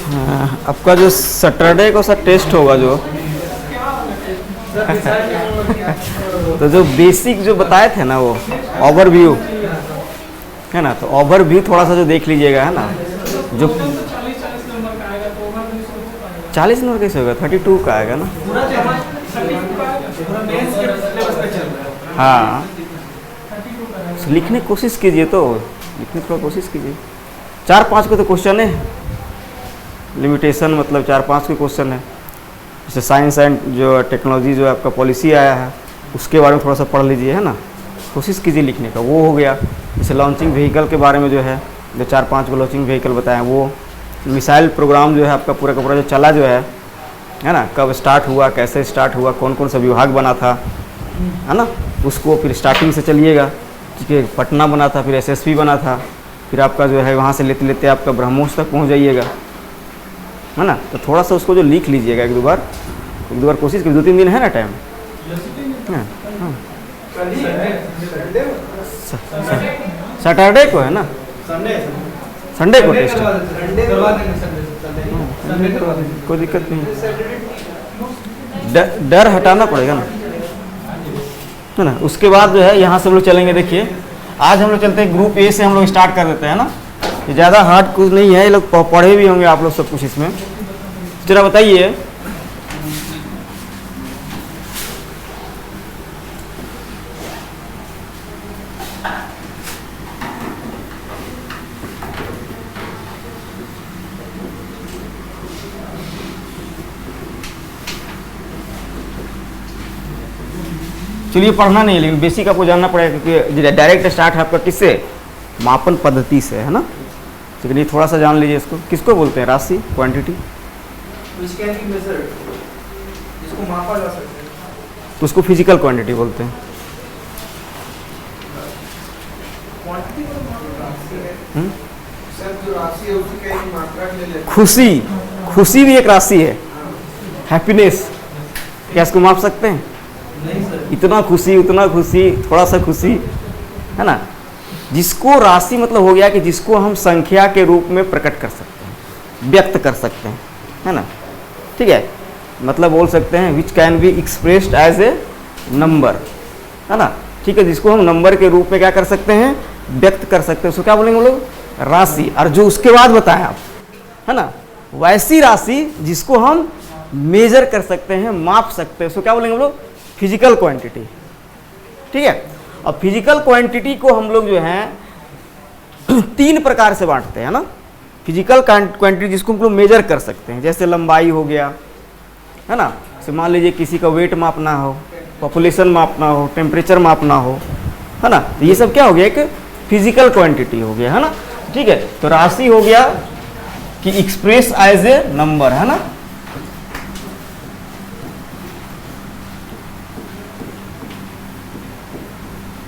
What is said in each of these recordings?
हाँ, आपका जो सैटरडे को सर टेस्ट होगा जो तो जो बेसिक जो बताए थे ना वो ओवरव्यू है ना, तो ओवरव्यू थोड़ा सा जो देख लीजिएगा है ना, जो 40 नंबर कैसे होगा, 32 का आएगा ना। हाँ, लिखने की कोशिश कीजिए, तो लिखने की थोड़ा कोशिश कीजिए। 4-5 को तो क्वेश्चन है, लिमिटेशन मतलब 4-5 के क्वेश्चन है। जैसे साइंस एंड जो टेक्नोलॉजी जो आपका पॉलिसी आया है उसके बारे में थोड़ा सा पढ़ लीजिए है ना, कोशिश कीजिए लिखने का, वो हो गया। जैसे लॉन्चिंग व्हीकल के बारे में जो है, जो 4-5 को लॉन्चिंग व्हीकल बताएं, वो मिसाइल प्रोग्राम जो है आपका पूरा का पूरा जो चला जो है ना, कब स्टार्ट हुआ, कैसे स्टार्ट हुआ, कौन कौन सा विभाग बना था है ना, उसको फिर स्टार्टिंग से चलिएगा कि पटना बना था, फिर एसएसपी बना था, फिर आपका जो है वहाँ से लेते लेते आपका ब्रह्मोस तक पहुँच जाइएगा है ना। तो थोड़ा सा उसको जो लिख लीजिएगा, एक दो बार कोशिश कीजिए, 2-3 दिन है ना टाइम। सैटरडे को है ना, संडे को टेस्ट है, कोई दिक्कत नहीं, डर हटाना पड़ेगा ना, है ना। उसके बाद जो है यहाँ से हम लोग चलेंगे, देखिए आज हम लोग चलते हैं ग्रुप ए से, हम लोग स्टार्ट कर देते हैं ना। ये ज़्यादा हार्ड कुछ नहीं है, ये लोग पढ़े भी होंगे आप लोग सब कुछ इसमें। जरा बताइए, चलिए पढ़ना नहीं है, लेकिन बेसिक आपको जानना पड़ेगा, क्योंकि डायरेक्ट स्टार्ट है आपका किससे, मापन पद्धति से है ना। चलिए थोड़ा सा जान लीजिए इसको, किसको बोलते हैं, राशि, क्वांटिटी, जिसको मापा जा सकता है, उसको फिजिकल क्वांटिटी बोलते हैं। खुशी भी एक राशि है, हैप्पीनेस, क्या इसको माप सकते हैं? नहीं सर। इतना खुशी, उतना खुशी, थोड़ा सा खुशी है ना। जिसको राशि मतलब हो गया कि जिसको हम संख्या के रूप में प्रकट कर सकते हैं, व्यक्त कर सकते हैं, है ना, ठीक है। मतलब बोल सकते हैं which can be expressed as a number, है ना, ठीक है। जिसको हम नंबर के रूप में क्या कर सकते हैं, व्यक्त कर सकते हैं, उसको क्या बोलेंगे हम लोग, राशि। और जो उसके बाद बताएं आप, है ना, वैसी राशि जिसको हम मेजर कर सकते हैं, माप सकते हैं, उसको क्या बोलेंगे हम लोग, फिजिकल क्वांटिटी, ठीक है। अब फिजिकल क्वांटिटी को हम लोग जो है 3 प्रकार से बांटते हैं ना। फिजिकल क्वांटिटी जिसको हम लोग मेजर कर सकते हैं, जैसे लंबाई हो गया, है ना, जैसे मान लीजिए किसी का वेट मापना हो, पॉपुलेशन मापना हो, टेम्परेचर मापना हो, है ना, तो ये सब क्या हो गया, एक फिजिकल क्वांटिटी हो गया, है ना, ठीक है। तो राशि हो गया कि एक्सप्रेस एज ए नंबर, है ना।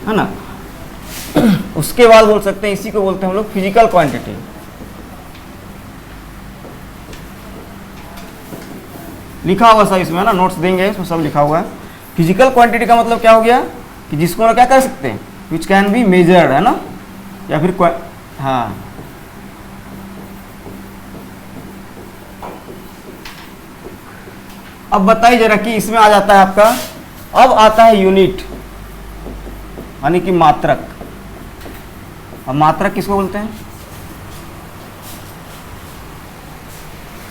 है ना, उसके बाद बोल सकते हैं, इसी को बोलते हैं हम लोग फिजिकल क्वांटिटी। लिखा हुआ सब इसमें, है ना, नोट्स देंगे, इसमें सब लिखा हुआ है। फिजिकल क्वांटिटी का मतलब क्या हो गया कि जिसको हम क्या कर सकते हैं, विच कैन बी मेजर्ड, है ना, या फिर हाँ, अब बताइए जरा कि इसमें आ जाता है आपका, अब आता है यूनिट, यानी कि मात्रक। अब मात्रक किसको बोलते हैं,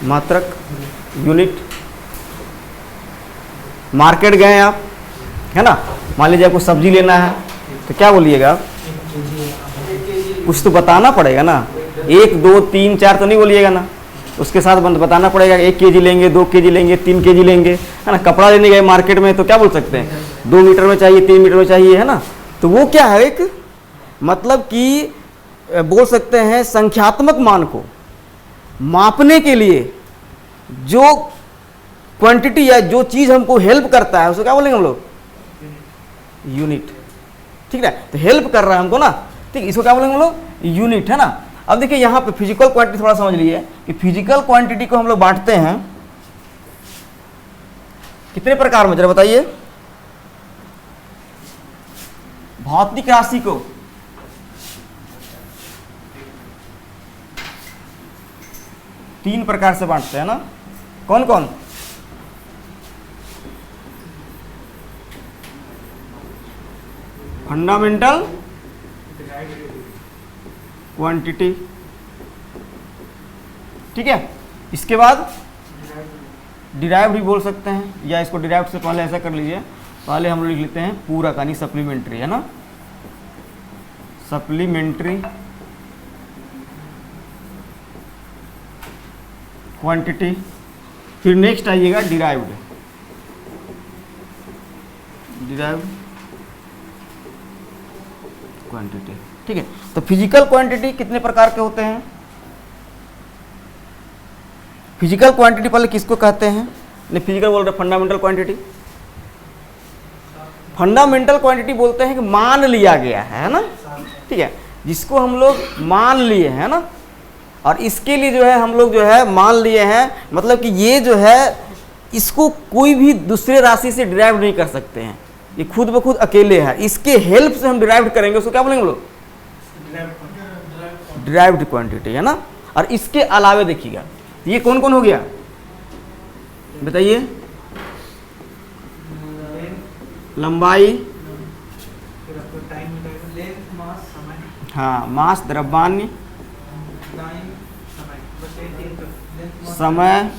मात्रक, यूनिट। मार्केट गए आप, है ना, मान लीजिए आपको सब्जी लेना है, तो क्या बोलिएगा आप, कुछ तो बताना पड़ेगा ना, 1, 2, 3, 4 तो नहीं बोलिएगा ना, उसके साथ बताना पड़ेगा 1 केजी लेंगे, 2 केजी लेंगे, 3 केजी लेंगे, है ना। कपड़ा लेने गए मार्केट में, तो क्या बोल सकते हैं, 2 मीटर में चाहिए, 3 मीटर में चाहिए, है ना। तो वो क्या है, एक मतलब कि बोल सकते हैं संख्यात्मक मान को मापने के लिए जो क्वांटिटी या जो चीज़ हमको हेल्प करता है, उसको क्या बोलेंगे हम लोग, यूनिट, ठीक है। तो हेल्प कर रहा है हमको ना, ठीक, इसको क्या बोलेंगे हम लोग, यूनिट, है ना। अब देखिए यहाँ पे फिजिकल क्वांटिटी थोड़ा समझ लीजिए कि फिजिकल क्वांटिटी को हम लोग बांटते हैं कितने प्रकार में, जरा बताइए। भौतिक राशि को 3 प्रकार से बांटते हैं ना, कौन कौन? फंडामेंटल क्वांटिटी, ठीक है। इसके बाद डिराइव्ड भी बोल सकते हैं, या इसको डिराइव्ड से पहले ऐसा कर लीजिए, पहले हम लोग लिख लेते हैं पूरा का, नहीं सप्लीमेंट्री है ना, सप्लीमेंट्री क्वांटिटी। फिर नेक्स्ट आइएगा डिराइव्ड, डिराइव्ड क्वांटिटी, ठीक है। तो फिजिकल क्वांटिटी कितने प्रकार के होते हैं? फिजिकल क्वांटिटी पहले किसको कहते हैं? नहीं, फिजिकल बोल रहे, फंडामेंटल क्वांटिटी। फंडामेंटल क्वांटिटी बोलते हैं कि मान लिया गया है ना, ठीक है, जिसको हम लोग मान लिए हैं ना, और इसके लिए जो है हम लोग जो है मान लिए हैं, मतलब कि ये जो है इसको कोई भी दूसरे राशि से डिराइव नहीं कर सकते हैं, ये खुद ब खुद अकेले है, इसके हेल्प से हम डिराइव करेंगे, उसको क्या बोलेंगे हम लोग? डिराइव्ड क्वांटिटी, है ना। और इसके अलावे देखिएगा ये कौन कौन हो गया, बताइए? लंबाई, हाँ, मास, द्रव्यमान, समय,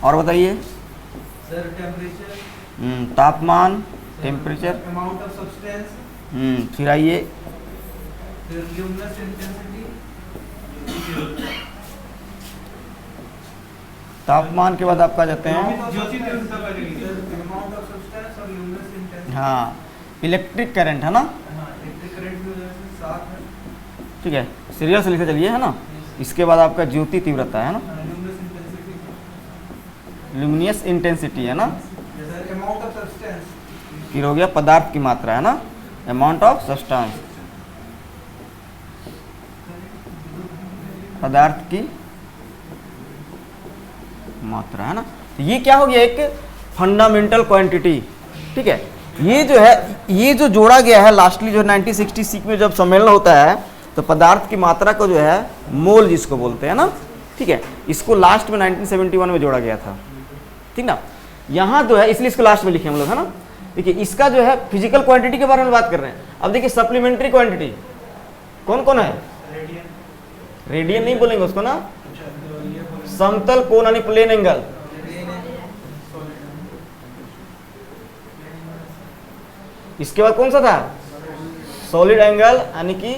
और बताइए? तापमान, टेम्परेचर, अमाउंट ऑफ सब्सटेंस, फिर आइए ल्यूमिनस इंटेंसिटी, तापमान के बाद आपका जाते हैं, ज्योति तीव्रता का अमाउंट ऑफ सब्सटेंस और ल्यूमिनस इंटेंसिटी, हाँ, इलेक्ट्रिक करंट, है ना, इलेक्ट्रिक करंट भी साथ है, ठीक है, सीरियल से लिखे चलिए, है ना। इसके बाद आपका ज्योति तीव्रता, है ना, ल्यूमिनस इंटेंसिटी, ल्यूमिनियस इंटेंसिटी, है ना। जैसे अमाउंट ऑफ सब्सटेंस, फिर हो गया पदार्थ की मात्रा, है ना, अमाउंट ऑफ सब्सटेंस, पदार्थ की मात्रा, है ना। तो ये क्या हो गया, एक फंडामेंटल क्वांटिटी, ठीक है। ये जो है, ये जो जोड़ा गया है लास्टली जो 1966 में जब सम्मेलन होता है, तो पदार्थ की मात्रा को जो है मोल जिसको बोलते हैं ना, ठीक है, इसको लास्ट में 1971 में जोड़ा गया था, ठीक ना। यहाँ जो है इसलिए इसको लास्ट में लिखे हम लोग, है ना। देखिए इसका जो है फिजिकल क्वांटिटी के बारे में बात कर रहे हैं। अब देखिए सप्लीमेंट्री क्वांटिटी कौन कौन है? रेडियन नहीं बोलेंगे उसको ना, समतल कोण यानी प्लेन एंगल, इसके बाद कौन सा था? सॉलिड एंगल यानी कि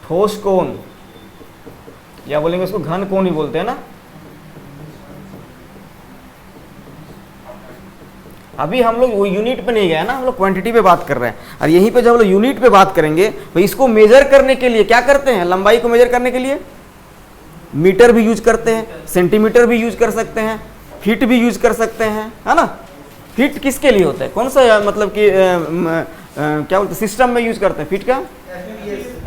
ठोस कोण, या बोलेंगे उसको घन कोण ही बोलते हैं ना। अभी हम लोग वो यूनिट पे नहीं गए ना, हम लोग क्वांटिटी पे बात कर रहे हैं, और यहीं पे जब हम लोग यूनिट पे बात करेंगे तो इसको मेजर करने के लिए क्या करते हैं? लंबाई को मेजर करने के लिए मीटर भी यूज करते हैं, सेंटीमीटर भी यूज कर सकते हैं, फीट भी यूज कर सकते हैं, है ना। फीट किसके लिए होता है? कौन सा मतलब कि क्या बोलते हैं, सिस्टम में यूज करते हैं फीट का?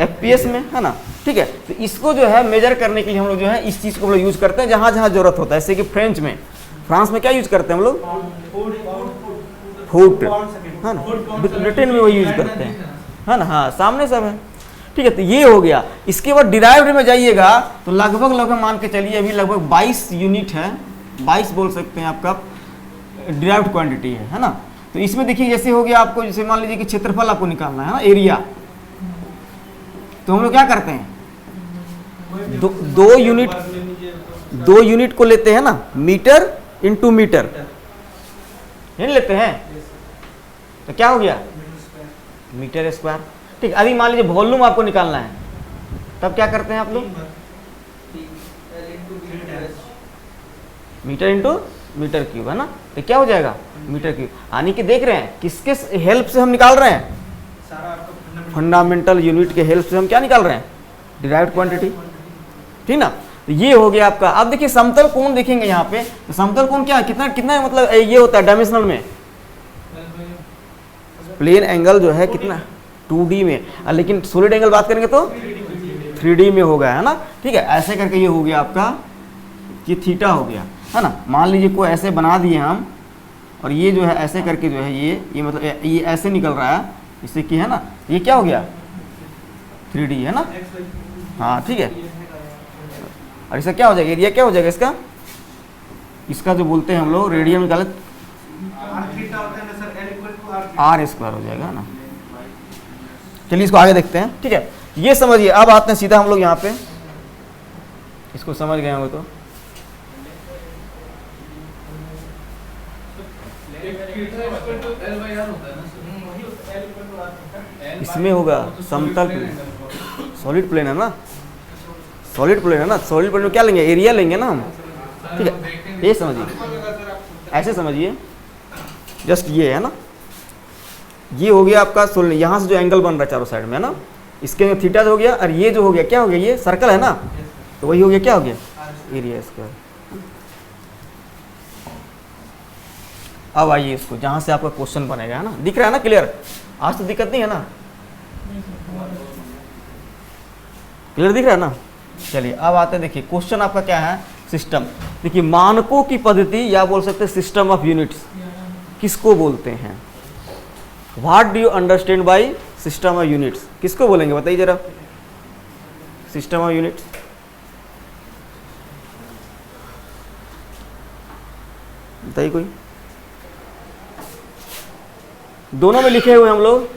FPS में, है ना, ठीक है। तो इसको जो है मेजर करने के लिए हम लोग जो है इस चीज को हम लोग यूज करते हैं जहां जहां जरूरत होता है। जैसे कि फ्रांस में क्या यूज करते हैं हम लोग? फुट, है ना। ब्रिटेन में वही यूज करते हैं, है ना, हाँ, सामने सब है, ठीक है। तो ये हो गया। इसके बाद डिराइव्ड में जाइएगा तो लगभग मान के चलिए अभी लगभग 22 यूनिट है, 22 बोल सकते हैं आपका डिराइव्ड क्वांटिटी है ना। तो इसमें देखिए जैसे हो गया आपको, जैसे मान लीजिए कि क्षेत्रफल आपको निकालना है ना, एरिया, तो हम लोग क्या करते हैं? दो यूनिट को लेते हैं ना, मीटर इंटू मीटर, नहीं लेते हैं, तो क्या हो गया? मीटर स्क्वायर, ठीक। अभी मान लीजिए वॉल्यूम आपको निकालना है, तब क्या करते हैं आप लोग? मीटर इंटू मीटर क्यूब, है ना। तो क्या हो जाएगा? Metre cube. यानी कि देख रहे हैं किसके हेल्प से हम निकाल रहे हैं? फंडामेंटल यूनिट के हेल्प से हम क्या निकाल रहे हैं? डिराइव्ड क्वांटिटी, ठीक ना। तो ये हो गया आपका। अब देखिए समतल कोण देखेंगे यहाँ पे, तो समतल कोण क्या है? कितना कितना मतलब ये होता है डायमेंशनल में? प्लेन एंगल जो है कितना? 2D में, लेकिन सॉलिड एंगल बात करेंगे तो 3D में हो गया, है ना, ठीक है। ऐसे करके ये हो गया आपका, ये थीटा हो गया, है ना। मान लीजिए कोई ऐसे बना दिए हम, और ये जो है ऐसे करके जो है ये मतलब ये ऐसे निकल रहा है, इससे कि है ना, ये क्या हो गया? 3D, है ना, हाँ ठीक है। और इसका क्या हो जाएगा, एरिया क्या हो जाएगा इसका, इसका जो बोलते हैं हम लोग रेडियन निकाले आर थीटा होता है ना sir, L equal to R R square हो जाएगा ना। चलिए इसको आगे देखते हैं, ठीक है। ये समझिए, अब आते हैं सीधा हम लोग यहाँ पे, इसको समझ गए होंगे तो इसमें होगा समतल प्लेन, सॉलिड प्लेन है ना, सॉलिड प्लेन है ना, सॉलिड प्लेन में क्या लेंगे, एरिया लेंगे ना हम, ठीक है। ये समझिए, ऐसे समझिए, जस्ट ये है ना, ये हो गया आपका सोलन, यहाँ से जो एंगल बन रहा है चारों साइड में है ना, इसके जो थीटा हो गया, और ये जो हो गया क्या हो गया, ये सर्कल है ना, तो वही हो गया क्या हो गया, एरिया स्क्वायर। अब आइए इसको, जहाँ से आपका क्वेश्चन बनेगा है ना, दिख रहा है ना क्लियर, आज तो दिक्कत नहीं है ना, क्लियर दिख रहा है ना। चलिए अब आते हैं, देखिए क्वेश्चन आपका क्या है, सिस्टम। देखिए मानकों की पद्धति या बोल सकते हैं सिस्टम ऑफ यूनिट्स किसको बोलते हैं, what do you understand by system of units, किसको बोलेंगे बताइए जरा, सिस्टम ऑफ यूनिट्स। बताइए कोई, दोनों में लिखे हुए हम लोग,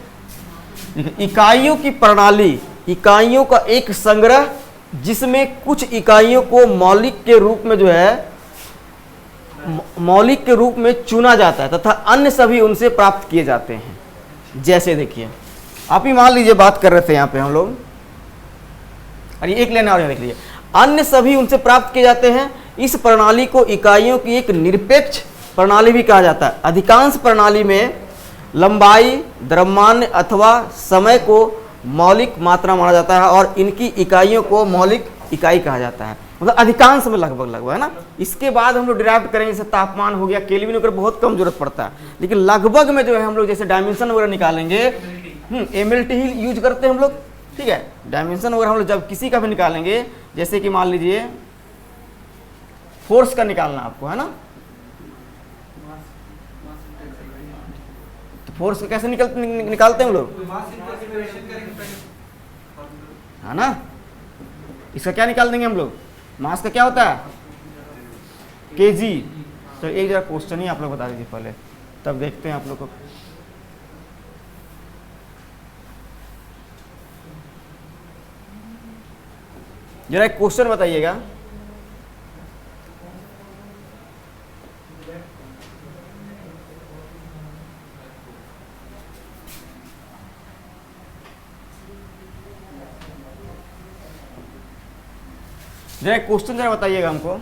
इकाइयों की प्रणाली, इकाइयों का एक संग्रह जिसमें कुछ इकाइयों को मौलिक के रूप में जो है, मौलिक के रूप में चुना जाता है तथा अन्य सभी उनसे प्राप्त किए जाते हैं। जैसे देखिए आप ही मान लीजिए बात कर रहे थे यहाँ पे हम लोग, अरे एक लेना और देख लीजिए, अन्य सभी उनसे प्राप्त किए जाते हैं। इस प्रणाली को इकाइयों की एक निरपेक्ष प्रणाली भी कहा जाता है। अधिकांश प्रणाली में लंबाई, द्रव्यमान अथवा समय को मौलिक मात्रा माना जाता है और इनकी इकाइयों को मौलिक इकाई कहा जाता है, मतलब अधिकांश में लगभग है ना। इसके बाद हम लोग डिराइव करेंगे, जैसे तापमान हो गया, केल्विन वगैरह बहुत कम जरूरत पड़ता है, लेकिन लगभग में जो है हम लोग जैसे डायमेंशन वगैरह निकालेंगे, एमएलटी ही यूज करते हैं हम लोग, ठीक है। डायमेंशन वगैरह हम लोग जब किसी का भी निकालेंगे, जैसे कि मान लीजिए फोर्स का निकालना आपको है ना, तो फोर्स का कैसे निकालते हैं हम लोग, है ना। इसका क्या निकाल देंगे हम लोग, मास का क्या होता है, केजी। तो एक जरा क्वेश्चन ही आप लोग बता दीजिए पहले, तब देखते हैं आप लोग को। जरा एक क्वेश्चन बताइएगा, जरा एक क्वेश्चन जरा बताइएगा हमको।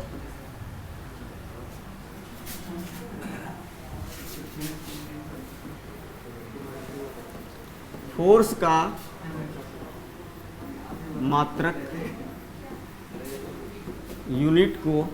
फोर्स का मात्रक यूनिट को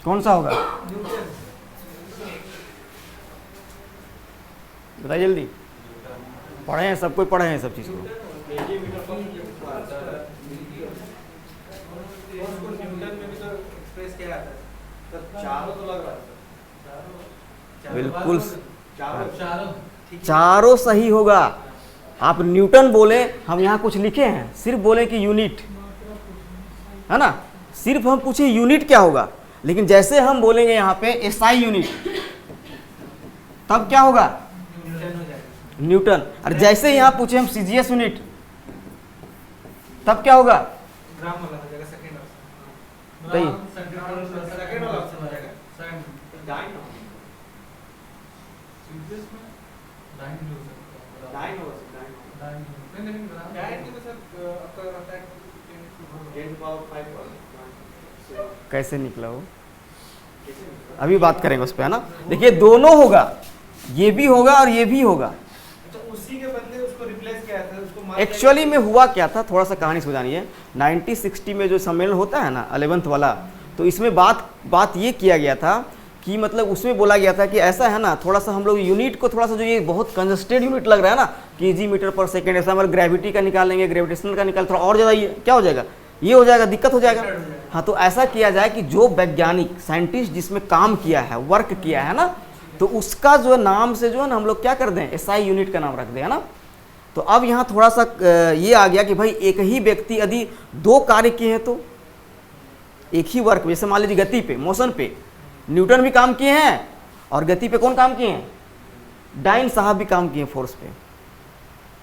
कौन सा होगा, बताइए जल्दी। पढ़े हैं सब कोई, पढ़े हैं सब चीज़ को। बिल्कुल चारों सही होगा। आप न्यूटन बोले, हम यहाँ कुछ लिखे हैं, सिर्फ बोले कि यूनिट है ना, सिर्फ हम पूछे यूनिट क्या होगा, लेकिन जैसे हम बोलेंगे यहाँ पे एसआई यूनिट, तब क्या होगा, न्यूटन। और जैसे यहाँ पूछे हम सीजीएस यूनिट, तब क्या होगा, कैसे निकला वो, अभी बात करेंगे उस पर, है ना। देखिए दोनों होगा, ये भी होगा और ये भी होगा। तो उसी के बदले उसको रिप्लेस किया था, उसको एक्चुअली में हुआ क्या था, थोड़ा सा कहानी समझानी है। 1960 में जो सम्मेलन होता है ना 11th वाला, तो इसमें बात ये किया गया था कि मतलब उसमें बोला गया था कि ऐसा है ना, थोड़ा सा हम लोग यूनिट को थोड़ा सा, जो ये बहुत कंजस्टेड यूनिट लग रहा है ना, केजी मीटर पर सेकेंड, ऐसा हमारे ग्रेविटी का निकालेंगे, ग्रेविटेशनल का निकाल, थोड़ा और ज़्यादा ये क्या हो जाएगा, ये हो जाएगा, दिक्कत हो जाएगा। हाँ, तो ऐसा किया जाए कि जो वैज्ञानिक साइंटिस्ट जिसमें काम किया है, वर्क किया है ना, तो उसका जो नाम से जो है ना हम लोग क्या कर दें, एसआई यूनिट का नाम रख दें, है ना। तो अब यहाँ थोड़ा सा ये आ गया कि भाई एक ही व्यक्ति यदि दो कार्य किए हैं तो एक ही वर्क, जैसे मान लीजिए गति पे, मोशन पे न्यूटन भी काम किए हैं, और गति पे कौन काम किए हैं, डाइन साहब भी काम किए फोर्स पे,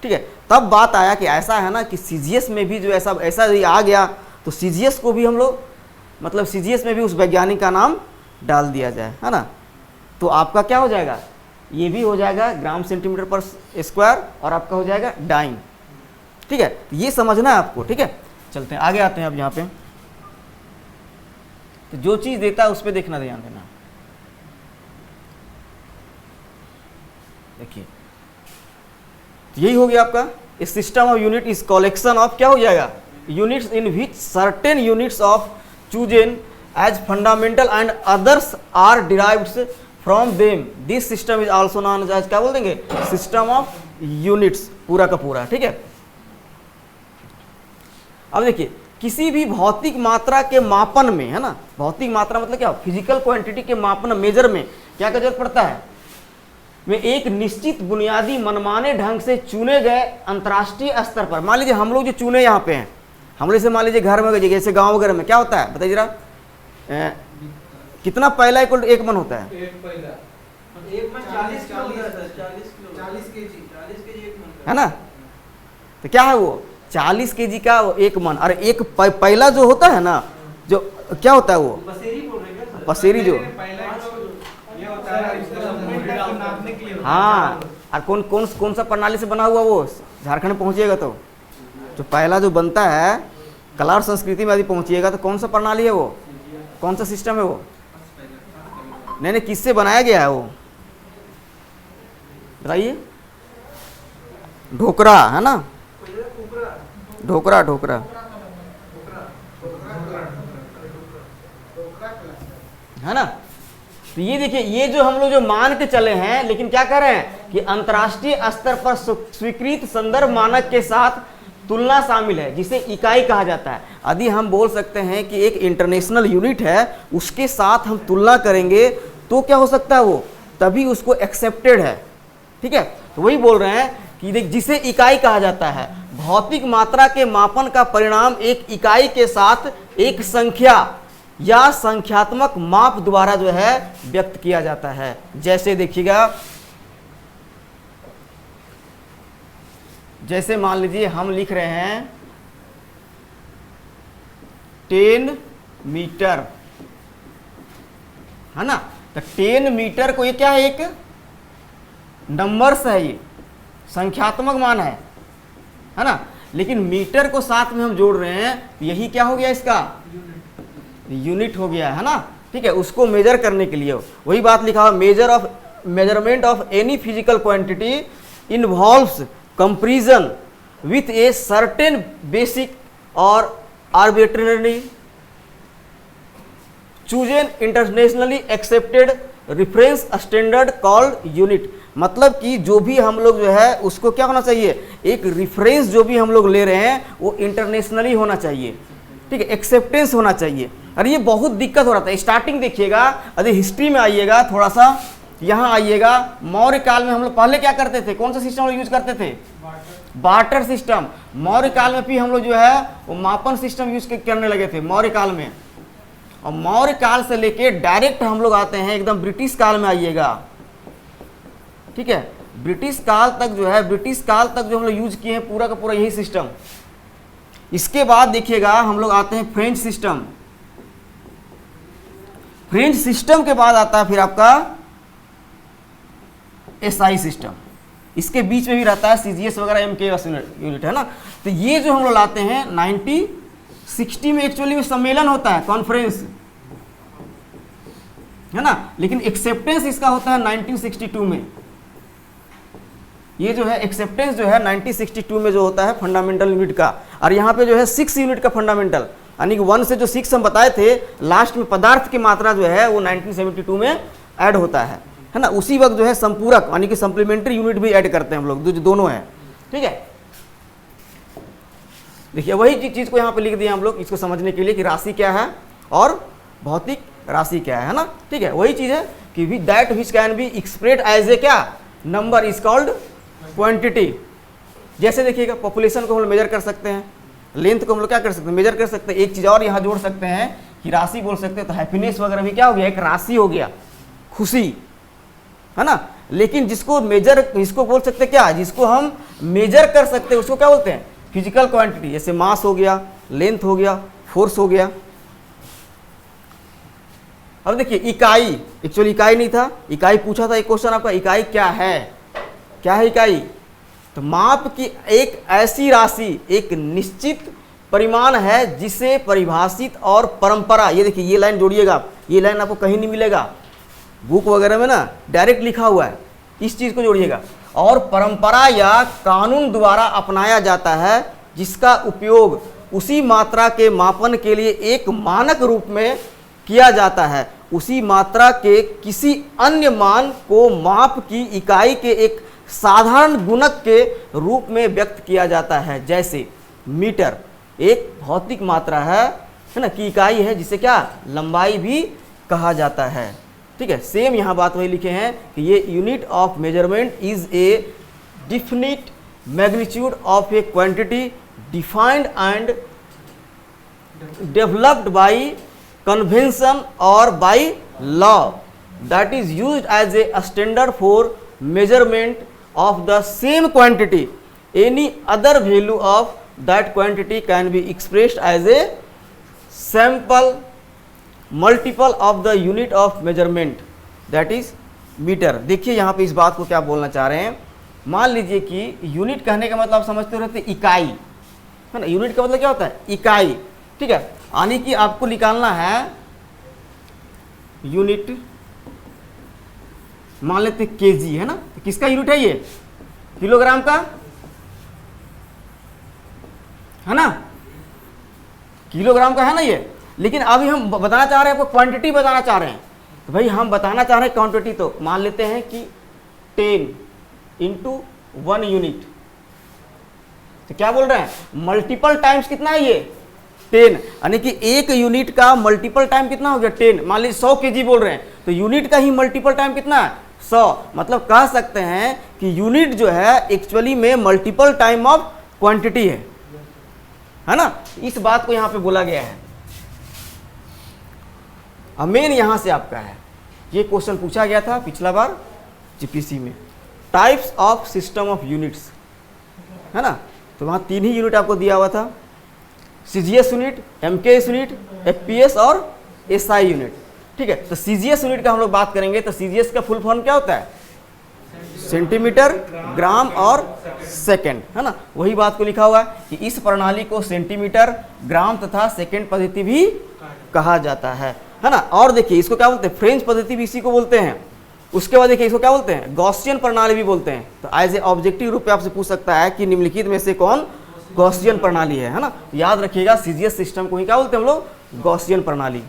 ठीक है। तब बात आया कि ऐसा है ना कि सीजीएस में भी जो ऐसा आ गया, तो सीजीएस को भी हम लोग मतलब सीजीएस में भी उस वैज्ञानिक का नाम डाल दिया जाए, है ना। तो आपका क्या हो जाएगा, ये भी हो जाएगा ग्राम सेंटीमीटर पर स्क्वायर, और आपका हो जाएगा डाइन, ठीक है। ये समझना है आपको, ठीक है। चलते हैं आगे, आते हैं अब यहाँ पे। तो जो चीज़ देता है उस पर देखना, ध्यान देना। देखिए यही हो गया आपका, a system of unit is collection of, क्या हो जाएगा, units in which certain units of chosen as fundamental and others are derived from them. This system is also known as, क्या बोल देंगे, सिस्टम ऑफ यूनिट्स, पूरा का पूरा, ठीक है। अब देखिए किसी भी भौतिक मात्रा के मापन में, है ना, भौतिक मात्रा मतलब क्या, फिजिकल क्वांटिटी के मापन, मेजर में क्या का जरूरत पड़ता है, में एक निश्चित बुनियादी मनमाने ढंग से चुने गए अंतर्राष्ट्रीय स्तर पर। मान लीजिए हम लोग जो चुने यहाँ पे हैं, हम लोग जैसे मान लीजिए घर में, जैसे गांव वगैरह में क्या होता है बताइए जरा, कितना पहला इक्वल 1 मन होता है, एक पहला, एक मन 40 किलो होता है, 40 केजी एक मन है ना। तो क्या है वो 40 केजी का 1 मन, और एक पहला जो होता है ना, जो क्या होता है वो पसेरी बोल रहे हैं, पसेरी जो, पहला ये होता है इसको नापने के लिए, हाँ। और कौन सा प्रणाली से बना हुआ वो, झारखंड पहुंचिएगा तो जो पहला जो बनता है कलार संस्कृति में यदि पहुंचिएगा तो कौन सा प्रणाली है वो, कौन सा सिस्टम है वो, नहीं किससे बनाया गया है वो बताइए, ढोकरा, है ना, ढोकरा है ना। तो ये देखिए, ये जो हम लोग जो मान के चले हैं, लेकिन क्या कर रहे हैं कि अंतर्राष्ट्रीय स्तर पर स्वीकृत संदर्भ मानक के साथ तुलना शामिल है, जिसे इकाई कहा जाता है। यदि हम बोल सकते हैं कि एक इंटरनेशनल यूनिट है, उसके साथ हम तुलना करेंगे तो क्या हो सकता है वो, तभी उसको एक्सेप्टेड है, ठीक है। तो वही बोल रहे हैं कि देख, जिसे इकाई कहा जाता है, भौतिक मात्रा के मापन का परिणाम एक इकाई के साथ एक संख्या या संख्यात्मक माप द्वारा जो है व्यक्त किया जाता है। जैसे देखिएगा, जैसे मान लीजिए हम लिख रहे हैं 10 मीटर, है ना। तो 10 मीटर को ये क्या है, एक नंबर्स है, ये संख्यात्मक मान है ना। लेकिन मीटर को साथ में हम जोड़ रहे हैं, तो यही क्या हो गया, इसका यूनिट हो गया, है ना, ठीक है। उसको मेजर करने के लिए वही बात लिखा हुआ, measurement of any physical quantity involves comparison with a certain basic और arbitrary chosen internationally accepted reference standard called unit. मतलब कि जो भी हम लोग जो है उसको क्या होना चाहिए, एक रेफरेंस जो भी हम लोग ले रहे हैं वो इंटरनेशनली होना चाहिए, ठीक है, एक्सेप्टेंस होना चाहिए। अरे ये बहुत दिक्कत हो रहा था स्टार्टिंग, देखिएगा यदि हिस्ट्री में आइएगा, थोड़ा सा यहाँ आइएगा, मौर्य काल में हम लोग पहले क्या करते थे, कौन सा सिस्टम यूज करते थे, बार्टर सिस्टम। मौर्य काल में भी हम लोग जो है वो मापन सिस्टम यूज करने लगे थे मौर्य काल में। और मौर्य काल से लेके डायरेक्ट हम लोग आते हैं एकदम ब्रिटिश काल में आइएगा, ठीक है। ब्रिटिश काल तक जो है, ब्रिटिश काल तक जो हम लोग यूज किए हैं पूरा का पूरा यही सिस्टम। इसके बाद देखिएगा हम लोग आते हैं फ्रेंच सिस्टम। फ्रेंच सिस्टम के बाद आता है फिर आपका एसआई सिस्टम। इसके बीच में भी रहता है सीजीएस वगैरह, एमकेएस यूनिट, है ना। तो ये जो हम लोग लाते हैं 1960 में एक्चुअली में सम्मेलन होता है, कॉन्फ्रेंस है ना। लेकिन एक्सेप्टेंस इसका होता है 1962 में। ये जो है एक्सेप्टेंस जो है 1962 में जो होता है फंडामेंटल यूनिट का, और यहाँ पे जो है 6 यूनिट का फंडामेंटल, यानी कि 1 से जो 6 हम बताए थे लास्ट में पदार्थ की मात्रा जो है वो 1972 में ऐड होता है ना। उसी वक्त जो है संपूरक यानी कि सप्लीमेंट्री यूनिट भी ऐड करते हैं हम लोग, जो दोनों है, ठीक है। देखिए वही चीज को यहाँ पे लिख दिया हम लोग इसको समझने के लिए कि राशि क्या है और भौतिक राशि क्या है ना, ठीक है। वही चीज है कि that which can be express as a क्या नंबर इज कॉल्ड क्वांटिटी। जैसे देखिएगा पॉपुलेशन को हम लोग मेजर कर सकते हैं, लेंथ को हम लोग क्या कर सकते हैं, मेजर कर सकते हैं। एक चीज और यहाँ जोड़ सकते हैं कि राशि बोल सकते हैं, तो हैप्पीनेस वगैरह भी क्या हो गया, एक राशि हो गया, खुशी, है ना। लेकिन जिसको मेजर, इसको बोल सकते हैं क्या, जिसको हम मेजर कर सकते हैं उसको क्या बोलते हैं, फिजिकल क्वांटिटी। जैसे मास हो गया, लेंथ हो गया, फोर्स हो गया। अब देखिए इकाई, एक्चुअली इकाई नहीं था, इकाई पूछा था एक क्वेश्चन आपका, इकाई क्या है, क्या है इकाई, तो माप की एक ऐसी राशि, एक निश्चित परिमाण है जिसे परिभाषित और परंपरा, ये देखिए ये लाइन जोड़िएगा, ये लाइन आपको कहीं नहीं मिलेगा बुक वगैरह में ना, डायरेक्ट लिखा हुआ है, इस चीज को जोड़िएगा, और परंपरा या कानून द्वारा अपनाया जाता है, जिसका उपयोग उसी मात्रा के मापन के लिए एक मानक रूप में किया जाता है। उसी मात्रा के किसी अन्य मान को माप की इकाई के एक साधारण गुणक के रूप में व्यक्त किया जाता है। जैसे मीटर एक भौतिक मात्रा है ना, की इकाई है, जिसे क्या लंबाई भी कहा जाता है, ठीक है। सेम यहाँ बात वही लिखे हैं कि ये unit of measurement is a definite magnitude of a quantity defined and developed by convention और by law that is used as a standard for measurement of the same quantity. Any other value of that quantity can be expressed as a sample multiple of the unit of measurement, that is meter. देखिए यहाँ पे इस बात को क्या बोलना चाह रहे हैं, मान लीजिए कि यूनिट कहने का मतलब आप समझते रहते हैं इकाई, है ना। यूनिट का मतलब क्या होता है, इकाई, ठीक है। यानी कि आपको निकालना है यूनिट, मान लेते हैं केजी, है ना, तो किसका यूनिट है ये, किलोग्राम का, है ना, किलोग्राम का है ना ये। लेकिन अभी हम बताना चाह रहे हैं, आपको क्वांटिटी बताना चाह रहे हैं, तो भाई हम बताना चाह रहे हैं क्वांटिटी, तो मान लेते हैं कि 10 × 1 यूनिट, तो क्या बोल रहे हैं, मल्टीपल टाइम्स कितना है ये 10, यानी कि एक यूनिट का मल्टीपल टाइम कितना हो गया 10। मान लीजिए 100 केजी बोल रहे हैं, तो यूनिट का ही मल्टीपल टाइम कितना है 100। मतलब कह सकते हैं कि यूनिट जो है एक्चुअली में मल्टीपल टाइम ऑफ क्वांटिटी है ना। इस बात को यहां पे बोला गया है। अब मेन यहां से आपका है, ये क्वेश्चन पूछा गया था पिछला बार जीपीसी में, types of system of units, है ना। तो वहां 3 ही यूनिट आपको दिया हुआ था, CGS unit, MKS unit, FPS और एसआई यूनिट, ठीक है। तो सीजीएस यूनिट का हम लोग बात करेंगे, तो सीजीएस का फुल फॉर्म क्या होता है, सेंटीमीटर, ग्राम और सेकंड, है ना। वही बात को लिखा हुआ है कि इस प्रणाली को सेंटीमीटर, ग्राम तथा सेकंड पद्धति भी कहा जाता है ना। और देखिए इसको क्या बोलते हैं, फ्रेंच पद्धति भी इसी को बोलते हैं। उसके बाद देखिए इसको क्या बोलते हैं, गॉसियन प्रणाली भी बोलते हैं। तो एज ए ऑब्जेक्टिव रूप में आपसे पूछ सकता है कि निम्नलिखित में से कौन गॉसियन प्रणाली है ना। याद रखिएगा सीजीएस सिस्टम को ही क्या बोलते हैं हम लोग, गॉसियन प्रणाली,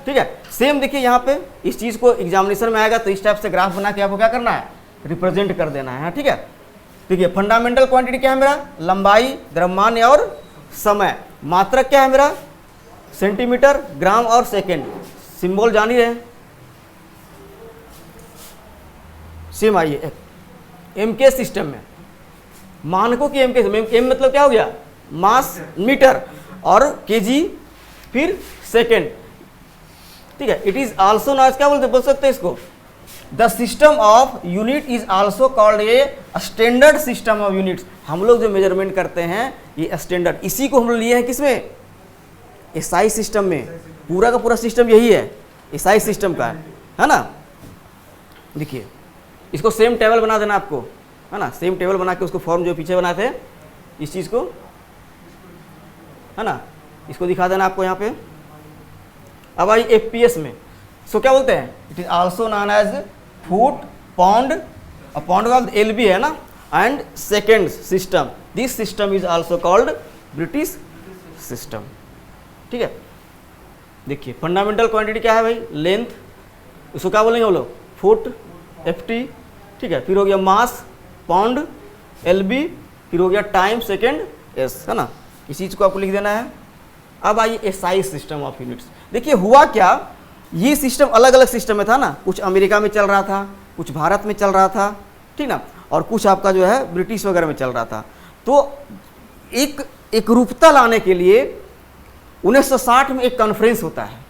ठीक है। सेम देखिए यहाँ पे इस चीज को एग्जामिनेशन में आएगा, तो इस टाइप से ग्राफ बना के आपको क्या करना है, रिप्रेजेंट कर देना है, ठीक है। देखिए फंडामेंटल क्वांटिटी क्या है मेरा, लंबाई, द्रव्यमान और समय। मात्रक क्या है मेरा, सेंटीमीटर, ग्राम और सेकंड। सिंबल जान ही रहे, सेम आइए एमके सिस्टम में, मानकों की एमके, एम मतलब क्या हो गया, मास, मीटर, और केजी, फिर सेकंड, ठीक है। इट इज आल्सो नॉन, क्या बोल सकते हैं इसको, the system of unit is also called a standard system of units. हम लोग जो मेजरमेंट करते हैं ये स्टैंडर्ड, इसी को हम लोग लिए हैं किसमें, एसआई सिस्टम में। पूरा का पूरा सिस्टम यही है, एसआई सिस्टम का है ना। देखिए इसको सेम टेबल बना देना आपको, है ना, सेम टेबल बना के उसको फॉर्म जो पीछे बनाए थे इस चीज़ को, है ना, इसको दिखा देना आपको यहाँ पे। अब आई एफपीएस में, सो क्या बोलते हैं, it is also known as foot, pound, pound का LB है ना, and second system, this system is also called British system. ठीक है, देखिए फंडामेंटल क्वांटिटी क्या है भाई, लेंथ, उसको क्या बोलेंगे हम लोग, फुट, FT। ठीक है, फिर हो गया मास, पाउंड, LB, फिर हो गया टाइम, सेकेंड, S, है ना, इस चीज़ को आपको लिख देना है। अब आइए SI सिस्टम ऑफ यूनिट्स। देखिए हुआ क्या, ये सिस्टम अलग अलग सिस्टम में था ना, कुछ अमेरिका में चल रहा था, कुछ भारत में चल रहा था, ठीक ना, और कुछ आपका जो है ब्रिटिश वगैरह में चल रहा था। तो एक रूपता लाने के लिए 1960 में एक कॉन्फ्रेंस होता है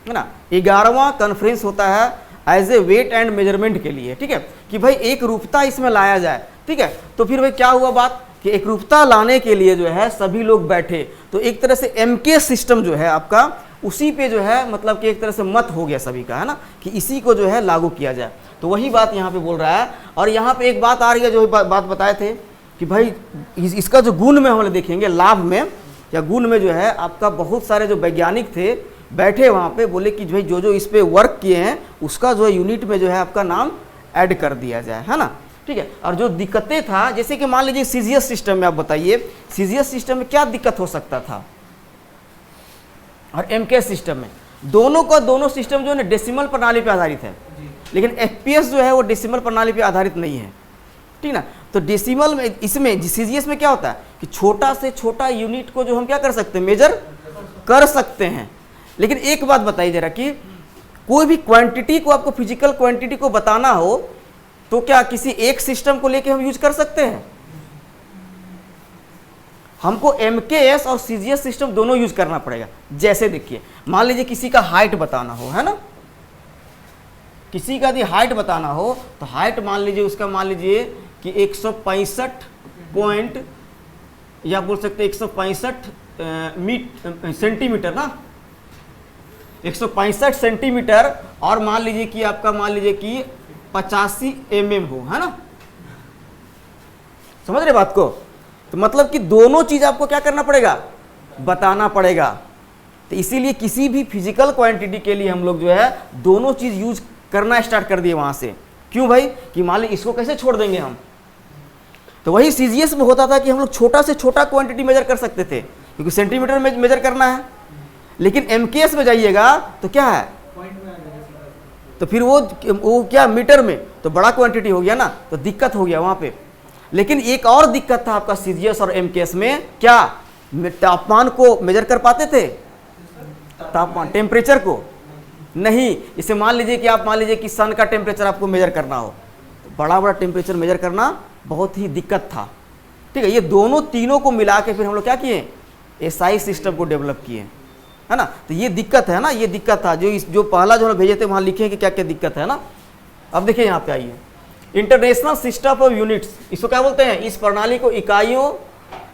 ना, 11वां कॉन्फ्रेंस होता है as a weight and measurement के लिए। ठीक है, कि भाई एक रूपता इसमें लाया जाए। ठीक है, तो फिर भाई क्या हुआ बात कि एक रूपता लाने के लिए जो है सभी लोग बैठे, तो एक तरह से MK सिस्टम जो है आपका, उसी पे जो है मतलब कि एक तरह से मत हो गया सभी का, है ना, कि इसी को जो है लागू किया जाए। तो वही बात यहाँ पे बोल रहा है। और यहाँ पे एक बात आ रही है, जो बात बताए थे कि भाई इसका जो गुण में हम लोग देखेंगे, लाभ में या गुण में जो है आपका, बहुत सारे जो वैज्ञानिक थे बैठे वहाँ पे, बोले कि भाई जो इस पे वर्क किए हैं उसका जो है यूनिट में जो है आपका नाम ऐड कर दिया जाए, है ना। ठीक है, और जो दिक्कतें था, जैसे कि मान लीजिए CGS सिस्टम में, आप बताइए CGS सिस्टम में क्या दिक्कत हो सकता था, और MK सिस्टम में, दोनों सिस्टम जो है डेसिमल प्रणाली पे आधारित है, लेकिन FPS जो है वो डेसिमल प्रणाली पे आधारित नहीं है। ठीक ना, तो डेसिमल में, इसमें CGS में क्या होता है कि छोटा से छोटा यूनिट को जो हम क्या कर सकते हैं, मेजर कर सकते हैं। लेकिन एक बात बताइए जरा कि कोई भी क्वांटिटी को, आपको फिजिकल क्वांटिटी को बताना हो तो क्या किसी एक सिस्टम को लेके हम यूज कर सकते हैं? हमको MKS और CGS सिस्टम दोनों यूज करना पड़ेगा। जैसे देखिए, मान लीजिए किसी का हाइट बताना हो, है ना, किसी का यदि हाइट बताना हो तो हाइट मान लीजिए उसका, मान लीजिए कि 165 पॉइंट, या बोल सकते 165 सेंटीमीटर ना, 165 सेंटीमीटर, और मान लीजिए कि आपका, मान लीजिए कि 85 mm हो, है ना, समझ रहे बात को। तो मतलब कि दोनों चीज आपको क्या करना पड़ेगा, बताना पड़ेगा। तो इसीलिए किसी भी फिजिकल क्वांटिटी के लिए हम लोग जो है दोनों चीज यूज करना स्टार्ट कर दिए वहां से। क्यों भाई, कि मान लीजिए इसको कैसे छोड़ देंगे हम। तो वही CGS में होता था कि हम लोग छोटा से छोटा क्वांटिटी मेजर कर सकते थे, क्योंकि सेंटीमीटर में मेजर करना है। लेकिन MKS में जाइएगा तो क्या है, तो फिर वो क्या, मीटर में, तो बड़ा क्वांटिटी हो गया ना, तो दिक्कत हो गया वहां पे। लेकिन एक और दिक्कत था आपका CGS और MKS में, क्या, तापमान को मेजर कर पाते थे, तापमान, टेम्परेचर को नहीं। इसे मान लीजिए कि आप, मान लीजिए कि सन का टेम्परेचर आपको मेजर करना हो, तो बड़ा बड़ा टेम्परेचर मेजर करना बहुत ही दिक्कत था। ठीक है, ये दोनों तीनों को मिला के फिर हम लोग क्या किए, SI सिस्टम को डेवलप किए, है ना। तो ये दिक्कत है ना, ये दिक्कत था, जो पहला जो हम भेजे थे वहाँ लिखे कि क्या क्या दिक्कत है ना। अब देखिए यहाँ पे आइए, इंटरनेशनल सिस्टम ऑफ यूनिट्स, इसको क्या बोलते हैं, इस प्रणाली को इकाइयों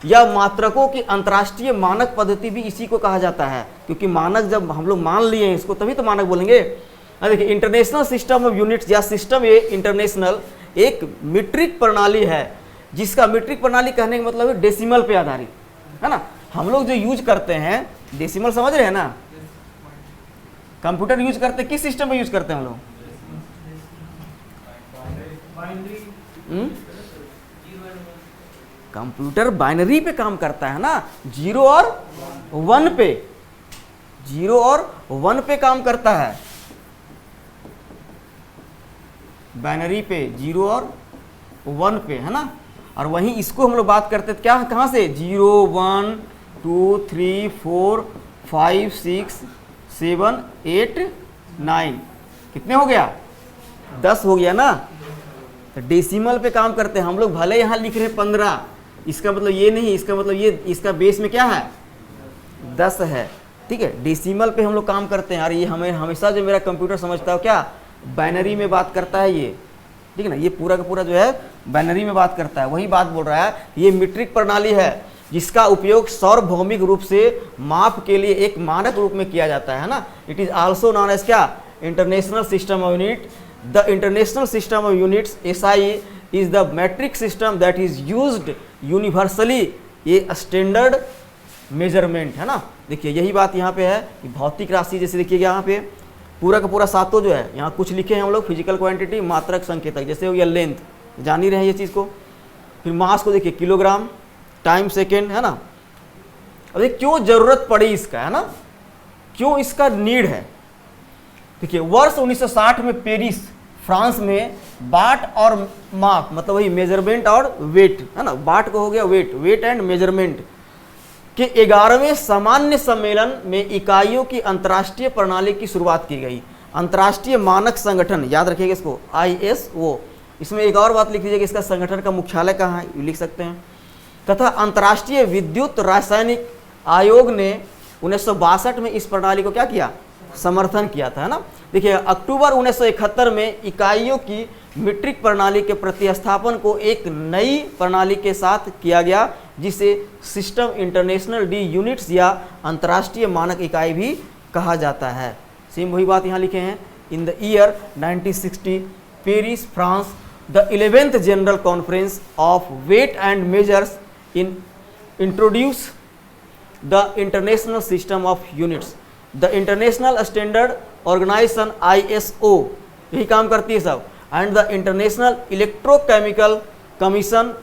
या मात्रकों की अंतर्राष्ट्रीय मानक पद्धति भी इसी को कहा जाता है। क्योंकि मानक जब हम लोग मान लिए हैं इसको, तभी तो मानक बोलेंगे। देखिए, इंटरनेशनल सिस्टम ऑफ यूनिट्स या सिस्टम ए इंटरनेशनल एक मीट्रिक प्रणाली है, जिसका मीट्रिक प्रणाली कहने का मतलब है डेसिमल पे आधारित, है ना। हम लोग जो यूज करते हैं डेसिमल, समझ रहे हैं ना, कंप्यूटर यूज करते किस सिस्टम में यूज करते हैं हम लोग, कंप्यूटर बाइनरी पे काम करता है ना, 0 और 1 पे, 0 और 1 पे काम करता है, बाइनरी पे 0 और 1 पे, है ना। और वहीं इसको हम लोग बात करते थे क्या, कहाँ से, 0 1 2 3 4 5 6 7 8 9, कितने हो गया, 10 हो गया ना। तो डेसिमल पे काम करते हैं हम लोग, भले यहाँ लिख रहे 15, इसका मतलब ये नहीं, इसका मतलब ये, इसका बेस में क्या है, 10 है। ठीक है, डेसिमल पे हम लोग काम करते हैं। और ये हमें हमेशा जो मेरा कंप्यूटर समझता है क्या, बाइनरी में बात करता है ये, ठीक है ना, ये पूरा का पूरा जो है बाइनरी में बात करता है। वही बात बोल रहा है, ये मीट्रिक प्रणाली है जिसका उपयोग सार्वभौमिक रूप से माप के लिए एक मानक रूप में किया जाता है ना। It is also known as क्या, international system of unit. The international system of units SI is the metric system that is used universally, ये स्टैंडर्ड मेजरमेंट है ना। देखिए यही बात यहाँ पे है कि भौतिक राशि, जैसे देखिए यहाँ पे पूरा का पूरा सातों जो है यहाँ कुछ लिखे हैं हम लोग, फिजिकल क्वांटिटी, मात्रक संकेतक, जैसे हो गया लेंथ, जान ही रहे हैं ये चीज़ को। फिर मास को देखिए किलोग्राम, टाइम सेकेंड, है ना। अब ये क्यों जरूरत पड़ी इसका, है ना, क्यों इसका नीड है। देखिए वर्ष 1960 में पेरिस फ्रांस में बाट और माप, मतलब वही मेजरमेंट और वेट, है ना, बाट को हो गया वेट, वेट एंड मेजरमेंट के 11वें सामान्य सम्मेलन में इकाइयों की अंतर्राष्ट्रीय प्रणाली की शुरुआत की गई। अंतर्राष्ट्रीय मानक संगठन, याद रखिएगा इसको, ISO। इसमें एक और बात लिख लीजिए कि इसका संगठन का मुख्यालय कहाँ है, लिख सकते हैं। तथा अंतर्राष्ट्रीय विद्युत रासायनिक आयोग ने 1962 में इस प्रणाली को क्या किया, समर्थन किया था, है ना। देखिए अक्टूबर 1971 में इकाइयों की मीट्रिक प्रणाली के प्रतिस्थापन को एक नई प्रणाली के साथ किया गया, जिसे सिस्टम इंटरनेशनल डी यूनिट्स या अंतर्राष्ट्रीय मानक इकाई भी कहा जाता है। सेम वही बात यहाँ लिखे हैं। In the year 1960 Paris France the 11th general conference of weight and measures introduce the international system of units. The international standard organization ISO यही काम करती है सब, and the international electrochemical commission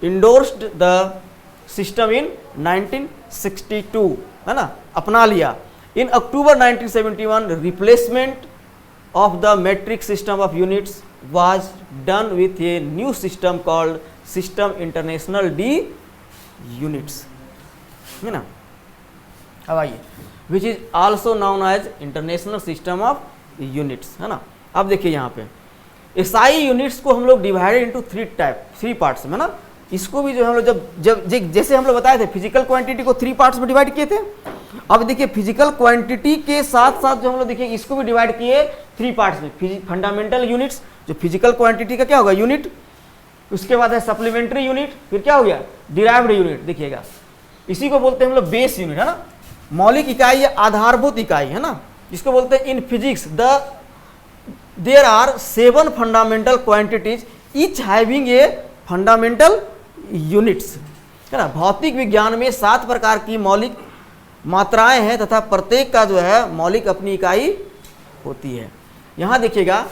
endorsed the system in 1962, है ना, अपना लिया। In October 1971 replacement of the metric system of units was done with a new system called system international de units, है ना। अब आइए, which is also known as international system of units, है ना। अब देखिए यहाँ पे SI यूनिट्स को हम लोग डिवाइडेड इनटू थ्री पार्ट्स में, है ना। इसको भी जो हम लोग जब जैसे हम लोग बताए थे फिजिकल क्वांटिटी को 3 पार्ट्स में डिवाइड किए थे। अब देखिए फिजिकल क्वांटिटी के साथ साथ जो हम लोग देखिए इसको भी डिवाइड किए 3 पार्ट्स में। फंडामेंटल यूनिट्स जो फिजिकल क्वांटिटी का क्या होगा, यूनिट, उसके बाद है सप्लीमेंट्री यूनिट, फिर क्या हो गया, डिराइव्ड यूनिट। देखिएगा इसी को बोलते हैं हम लोग बेस यूनिट, है ना, मौलिक इकाई या आधारभूत इकाई, है ना, जिसको बोलते हैं in physics there are 7 fundamental quantities each having a fundamental units, है ना। भौतिक विज्ञान में 7 प्रकार की मौलिक मात्राएं हैं तथा प्रत्येक का जो है मौलिक अपनी इकाई होती है। यहाँ देखिएगा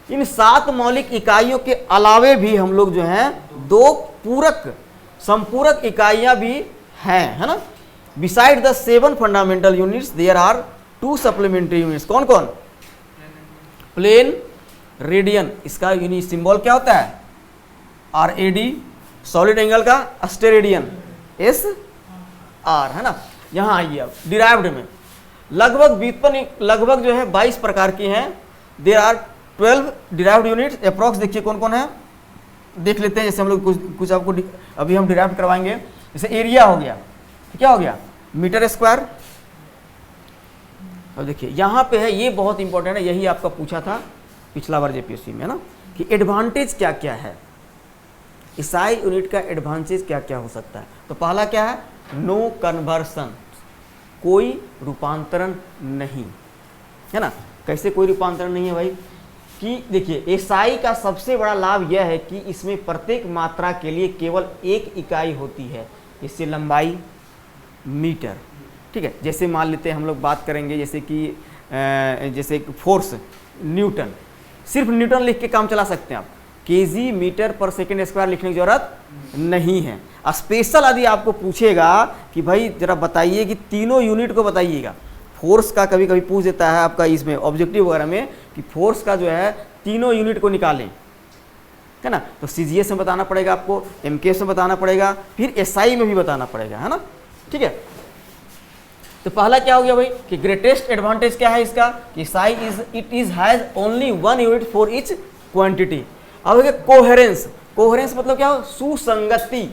इन 7 मौलिक इकाइयों के अलावे भी हम लोग जो हैं 2 पूरक संपूरक इकाइयां भी हैं, है ना। Beside the 7 fundamental units there are 2 supplementary units. कौन कौन, प्लेन रेडियन, इसका यूनिट सिंबल क्या होता है, RAD, सॉलिड एंगल का अस्टेरेडियन SR, है ना। यहाँ आइए अब डिराइव्ड में लगभग जो है 22 प्रकार की हैं। There are 12 derived units approx. देखिए कौन कौन है, देख लेते हैं। जैसे हम लोग कुछ आपको अभी हम डिराइव करवाएंगे। जैसे एरिया हो गया, क्या हो गया, मीटर स्क्वायर। अब देखिए यहाँ पे है, ये बहुत इंपॉर्टेंट है, यही आपका पूछा था पिछला बार JPSC में, है ना, कि एडवांटेज क्या क्या है, SI यूनिट का एडवांटेज क्या क्या हो सकता है। तो पहला क्या है, नो कन्वर्सन, कोई रूपांतरण नहीं, है ना। कैसे कोई रूपांतरण नहीं है भाई, कि देखिए SI का सबसे बड़ा लाभ यह है कि इसमें प्रत्येक मात्रा के लिए केवल एक इकाई होती है, इससे लंबाई मीटर, ठीक है। जैसे मान लेते हैं हम लोग बात करेंगे जैसे कि जैसे फोर्स न्यूटन, सिर्फ न्यूटन लिख के काम चला सकते हैं आप, केजी मीटर पर सेकेंड स्क्वायर लिखने की जरूरत नहीं है। स्पेशल यदि आपको पूछेगा कि भाई जरा बताइए कि तीनों यूनिट को बताइएगा, फोर्स का कभी कभी पूछ देता है आपका इसमें ऑब्जेक्टिव वगैरह में कि फोर्स का जो है तीनों यूनिट को निकालें, है ना। तो CGS में बताना पड़ेगा आपको, MKS में बताना पड़ेगा, फिर SI में भी बताना पड़ेगा, है ना, ठीक है। तो पहला क्या हो गया भाई कि ग्रेटेस्ट एडवांटेज क्या है इसका, कि SI is has only 1 unit for each quantity. अब कोहेरेंस, कोहेरेंस मतलब क्या हो, सुसंगति,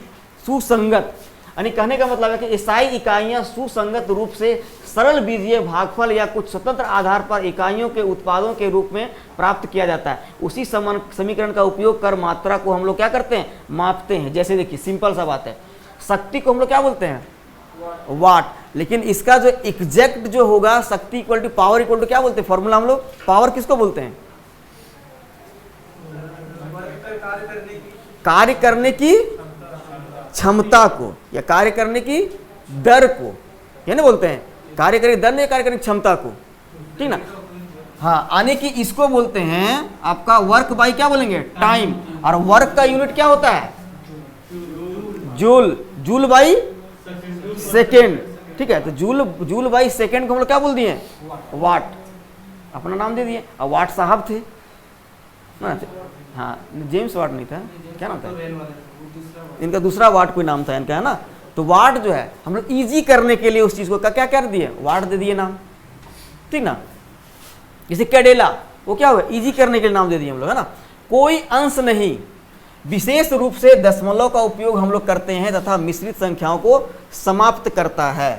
सुसंगत, यानी कहने का मतलब है कि SI इकाइयां सुसंगत रूप से सरल बीजीय भागफल या कुछ स्वतंत्र आधार पर इकाइयों के उत्पादों के रूप में प्राप्त किया जाता है। उसी समीकरण का उपयोग कर मात्रा को हम लोग क्या करते हैं, मापते हैं। जैसे देखिए सिंपल सा बात है, शक्ति को हम लोग क्या बोलते हैं, वाट, लेकिन इसका जो एग्जैक्ट जो होगा शक्ति equal to power equal to क्या बोलते हैं, फॉर्मूला हम लोग पावर किसको बोलते हैं, कार्य करने की क्षमता को या कार्य करने की दर को, ये ना बोलते हैं कार्य करने दर नहीं, कार्य करने की क्षमता को, ठीक ना। हाँ यानी कि इसको बोलते हैं आपका वर्क बाय क्या बोलेंगे, टाइम। और वर्क का यूनिट क्या होता है, जूल, जूल बाई सेकेंड। ठीक है, तो जूल बाई सेकेंड को हम लोग क्या बोल दिए, वाट, अपना नाम दे दिए। और वाट साहब थे ना, हाँ जेम्स वाट नहीं था, क्या नाम था इनका, दूसरा वाट कोई नाम था इनका, है ना। तो वाट जो है हम लोग इजी करने के लिए उस चीज को क्या कर दिए, वाट दे दिए नाम, ठीक ना। जैसे कैडेला, वो क्या हुआ, इजी करने के लिए नाम दे दिए हम लोग, है ना। कोई अंश नहीं, विशेष रूप से दशमलव का उपयोग हम लोग करते हैं तथा मिश्रित संख्याओं को समाप्त करता है।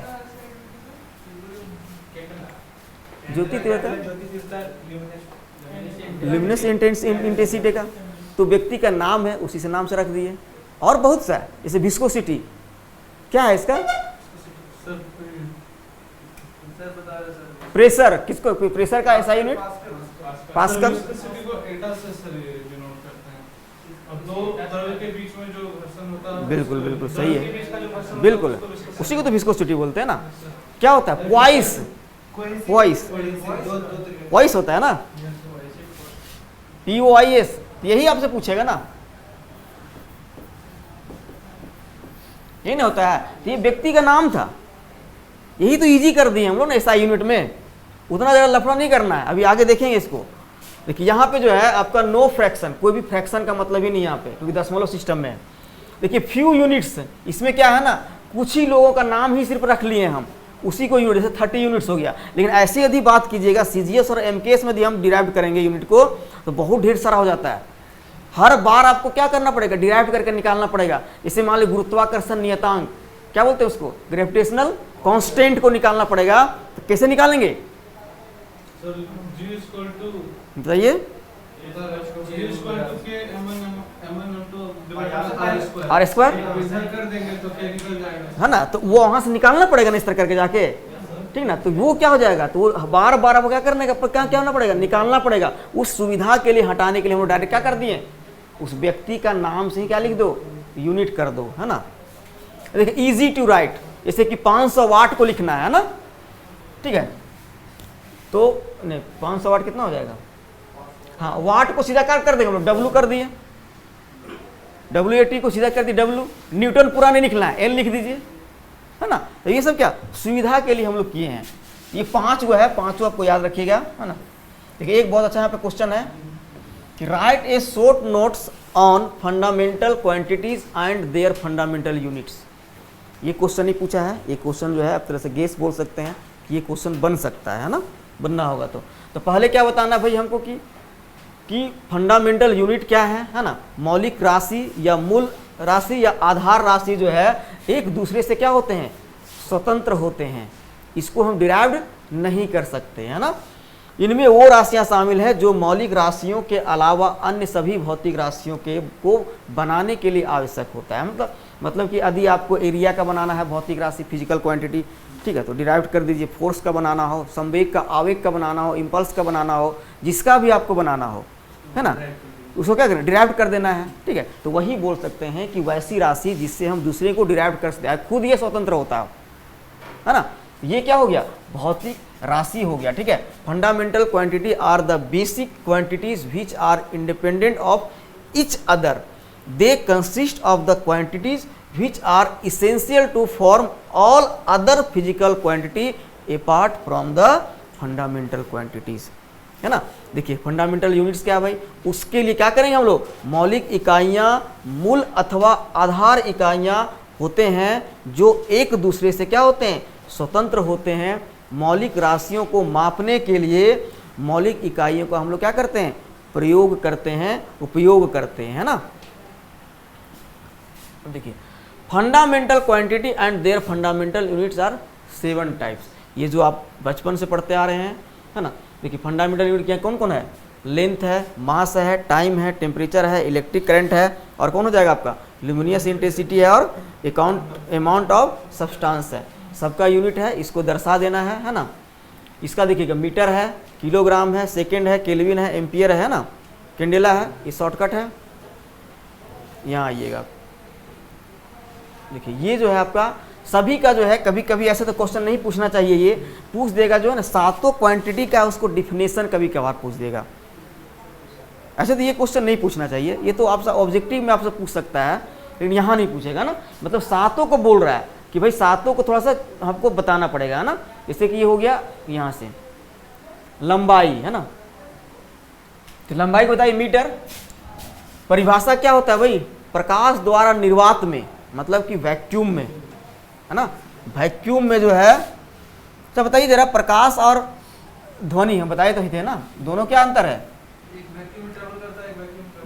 ज्योति ल्यूमिनस इंटेंसिटी का तो व्यक्ति का नाम है, उसी से नाम से रख दिए। और बहुत सा है, जैसे विस्कोसिटी, क्या है इसका, प्रेशर, किसको, प्रेशर का ऐसा यूनिट पास्कल। बिल्कुल बिल्कुल सही है, बिल्कुल उसी को तो विस्कोसिटी बोलते हैं ना। क्या होता है, क्वाइस, क्वाइस, क्वाइस होता है ना, POIS, यही आपसे पूछेगा ना, यही ना होता है। ये व्यक्ति का नाम था, यही तो इजी कर दिए हम लोग ना SI यूनिट में, उतना ज़्यादा लफड़ा नहीं करना है। अभी आगे देखेंगे इसको। देखिए यहाँ पे जो है आपका नो फ्रैक्शन, कोई भी फ्रैक्शन का मतलब ही नहीं यहाँ पे, क्योंकि दशमलव सिस्टम में है। देखिए फ्यू यूनिट्स, इसमें क्या है ना, कुछ ही लोगों का नाम ही सिर्फ रख लिए हम, उसी को यूनिट, जैसे 30 यूनिट्स हो गया। लेकिन ऐसे यदि बात कीजिएगा CGS और MKS में यदि हम डिराइव करेंगे यूनिट को, तो बहुत ढेर सारा हो जाता है। हर बार आपको क्या करना पड़ेगा, डिराइव करके निकालना पड़ेगा। जैसे मान लीजिए गुरुत्वाकर्षण नियतांक, क्या बोलते हैं उसको, ग्रेविटेशनल कांस्टेंट को निकालना पड़ेगा। तो कैसे निकालेंगे बताइए, R स्क्वायर, है ना। तो वो वहां से निकालना पड़ेगा ना, इस तरह करके जाके, ठीक ना। तो वो क्या हो जाएगा, तो वो बार बार आपको क्या करने का, क्या होना पड़ेगा, निकालना पड़ेगा। उस सुविधा के लिए, हटाने के लिए हम लोग डायरेक्ट क्या कर दिए, उस व्यक्ति का नाम से ही क्या लिख दो, यूनिट कर दो, है ना। देखिए इजी टू राइट, जैसे कि 500 वाट को लिखना है ना, ठीक है। तो नहीं 500 वाट कितना हो जाएगा, हाँ वाट को सीधा कर देंगे हम लोग, W कर दिए, WAT को सीधा कर दिए W। न्यूटन पूरा नहीं लिखना है, L लिख दीजिए, है ना। तो ये सब क्या सुविधा के लिए हम लोग किए हैं। ये 5 है, 5 आपको याद रखिएगा, है ना। देखिए एक बहुत अच्छा यहाँ पे क्वेश्चन है कि right A short notes on fundamental quantities and their fundamental units. ये क्वेश्चन ही पूछा है। ये क्वेश्चन जो है आप तरह से गेस बोल सकते हैं कि ये क्वेश्चन बन सकता है ना, बनना होगा। तो पहले क्या बताना भाई हमको कि फंडामेंटल यूनिट क्या है ना। मौलिक राशि या मूल राशि या आधार राशि जो है एक दूसरे से क्या होते हैं, स्वतंत्र होते हैं। इसको हम डिराइव्ड नहीं कर सकते, है ना। इनमें वो राशियां शामिल हैं जो मौलिक राशियों के अलावा अन्य सभी भौतिक राशियों को बनाने के लिए आवश्यक होता है। मतलब कि यदि आपको एरिया का बनाना है भौतिक राशि, फिजिकल क्वांटिटी, ठीक है, तो डिराइव कर दीजिए। फोर्स का बनाना हो, संवेग का, आवेग का बनाना हो, इम्पल्स का बनाना हो, जिसका भी आपको बनाना हो, है ना, उसको क्या करना, डिराइव कर देना है, ठीक है। तो वही बोल सकते हैं कि वैसी राशि जिससे हम दूसरे को डिराइव कर सकते हैं, खुद ये स्वतंत्र होता है ना। ये क्या हो गया, भौतिक राशि हो गया, ठीक है। Fundamental quantity are the basic quantities which are independent of each other. They consist of the quantities which are essential to form all other physical quantity apart from the fundamental quantities, है ना। देखिए fundamental units क्या है भाई, उसके लिए क्या करेंगे हम लोग, मौलिक इकाइयाँ, मूल अथवा आधार इकाइयाँ होते हैं जो एक दूसरे से क्या होते हैं, स्वतंत्र होते हैं। मौलिक राशियों को मापने के लिए मौलिक इकाइयों का हम लोग क्या करते हैं, प्रयोग करते हैं, उपयोग करते हैं, है ना। देखिए fundamental quantity and their fundamental units are 7 types. ये जो आप बचपन से पढ़ते आ रहे हैं, है ना। देखिए फंडामेंटल यूनिट क्या कौन कौन है, लेंथ है, मास है, टाइम है, टेम्परेचर है, इलेक्ट्रिक करंट है, और कौन हो जाएगा आपका ल्यूमिनियस इंटेंसिटी है, और अमाउंट ऑफ सब्सटेंस है। सबका यूनिट है, इसको दर्शा देना है ना। इसका देखिएगा मीटर है, किलोग्राम है, सेकेंड है, केल्विन है, एम्पियर है ना, कैंडेला है, ये शॉर्टकट है। यहाँ आइएगा, देखिए ये जो है आपका सभी का जो है, कभी कभी ऐसे तो क्वेश्चन नहीं पूछना चाहिए, ये पूछ देगा जो है ना सातों क्वांटिटी का उसको डिफिनेशन कभी कभार पूछ देगा। ऐसे तो ये क्वेश्चन नहीं पूछना चाहिए, ये तो आपसे ऑब्जेक्टिव में आपसे पूछ सकता है, लेकिन यहाँ नहीं पूछेगा ना। मतलब सातों को बोल रहा है कि भाई सातों को थोड़ा सा हमको बताना पड़ेगा, है ना। जैसे कि ये हो गया यहाँ से लंबाई, है ना, तो लंबाई को बताइए मीटर। परिभाषा क्या होता है भाई, प्रकाश द्वारा निर्वात में, मतलब कि वैक्यूम में, है ना, वैक्यूम में जो है, तो बताइए जरा, प्रकाश और ध्वनि हम बताए तो ही थे ना, दोनों क्या अंतर है।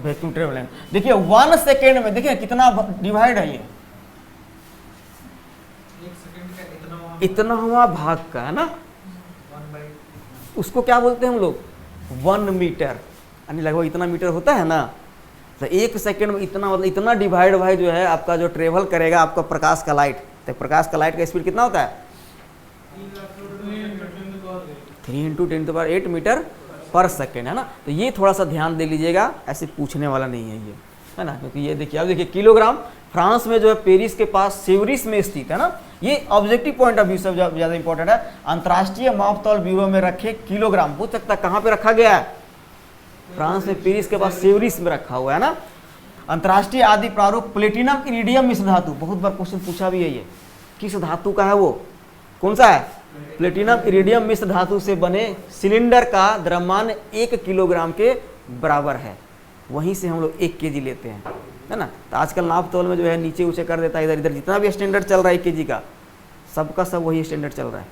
वैक्यूम ट्रेवल, देखिए 1 सेकेंड में देखिए कितना डिवाइड है, ये इतना हुआ भाग का, है ना, उसको क्या बोलते हैं हम लोग, 1 मीटर, यानी लगभग इतना मीटर होता है ना। तो 1 सेकेंड में इतना, मतलब इतना डिवाइड भाई जो है आपका जो ट्रेवल करेगा आपका प्रकाश का लाइट, तो प्रकाश का लाइट का स्पीड कितना होता है 3 × 10⁸ मीटर पर सेकेंड, है ना। तो ये थोड़ा सा ध्यान दे लीजिएगा, ऐसे पूछने वाला नहीं है ये, है ना, क्योंकि ये देखिए, अब देखिए किलोग्राम, फ्रांस में जो है पेरिस के पास सेवरिस में स्थित, है ना, ये ऑब्जेक्टिव पॉइंट ऑफ व्यू से ज़्यादा इंपॉर्टेंट है। अंतर्राष्ट्रीय मापतौल ब्यूरो में रखे किलोग्राम, पूछ सकता है कहाँ पे रखा गया है, फ्रांस में पेरिस के पास सेवरिस में रखा हुआ है ना। अंतर्राष्ट्रीय आदि प्रारूप प्लेटिनम इरिडियम मिश्र धातु, बहुत बार क्वेश्चन पूछा भी है ये, किस धातु का है वो, कौन सा है, प्लेटिनम इरिडियम मिश्र धातु से बने सिलेंडर का द्रव्यमान 1 किलोग्राम के बराबर है, वहीं से हम लोग 1 kg लेते हैं, है ना। तो आजकल नाप तोल में जो है नीचे ऊंचे कर देता है, इधर इधर जितना भी स्टैंडर्ड चल रहा है 1 kg का, सबका सब वही स्टैंडर्ड चल रहा है।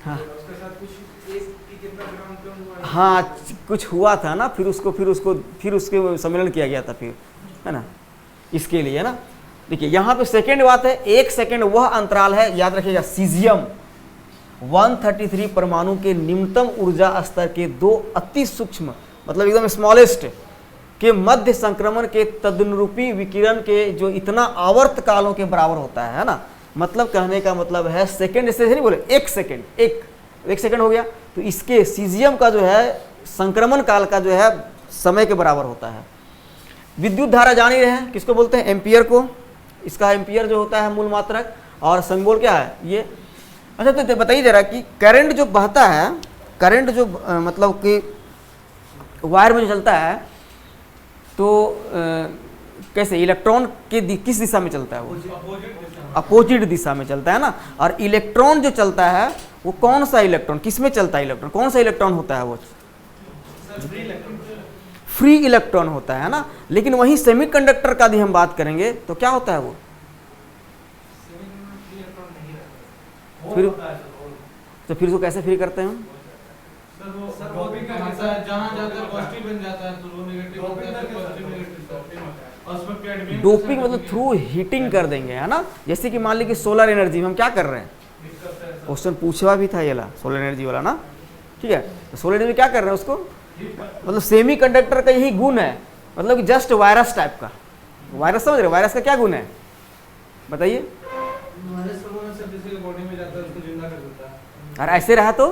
हाँ हाँ, कुछ हुआ था ना, फिर उसके सम्मेलन किया गया था फिर, है ना, इसके लिए, है ना। देखिए यहाँ पे सेकेंड बात है, 1 सेकेंड वह अंतराल है, याद रखिएगा, सीजियम 133 परमाणु के निम्नतम ऊर्जा स्तर के 2 अति सूक्ष्म, मतलब एकदम स्मॉलेस्ट के मध्य संक्रमण के तदनुरूपी विकिरण के जो इतना आवर्त कालों के बराबर होता है ना। मतलब कहने का मतलब है, सेकेंड से नहीं बोले, 1 सेकेंड, एक सेकेंड हो गया, तो इसके सीजियम का जो है संक्रमण काल का जो है समय के बराबर होता है। विद्युत धारा जान ही रहे हैं, किसको बोलते हैं, एम्पियर को। इसका एम्पियर जो होता है मूल मात्रक, और संगबोल क्या है ये। अच्छा तो बताइए जरा कि करंट जो बहता है, करंट जो मतलब कि वायर में जो चलता है, तो कैसे, इलेक्ट्रॉन के किस दिशा में चलता है वो, अपोजिट दिशा में चलता है ना। और इलेक्ट्रॉन जो चलता है वो कौन सा इलेक्ट्रॉन, किस में चलता है इलेक्ट्रॉन, कौन सा इलेक्ट्रॉन होता है वो, फ्री इलेक्ट्रॉन होता है ना। लेकिन वहीं सेमीकंडक्टर का भी हम बात करेंगे तो क्या होता है वो, फिर तो फिर उसको कैसे फ्री करते हैं हम, डोपिंग मतलब थ्रू हीटिंग कर देंगे, है ना। जैसे कि मान लीजिए सोलर एनर्जी में हम क्या कर रहे हैं, क्वेश्चन पूछा भी था ये ला, सोलर एनर्जी वाला ना, ठीक है। तो सोलर एनर्जी में क्या कर रहे हैं उसको, मतलब सेमी कंडक्टर का यही गुण है, मतलब कि जस्ट वायरस टाइप का, वायरस समझ रहे, वायरस का क्या गुण है बताइए, और ऐसे रहा तो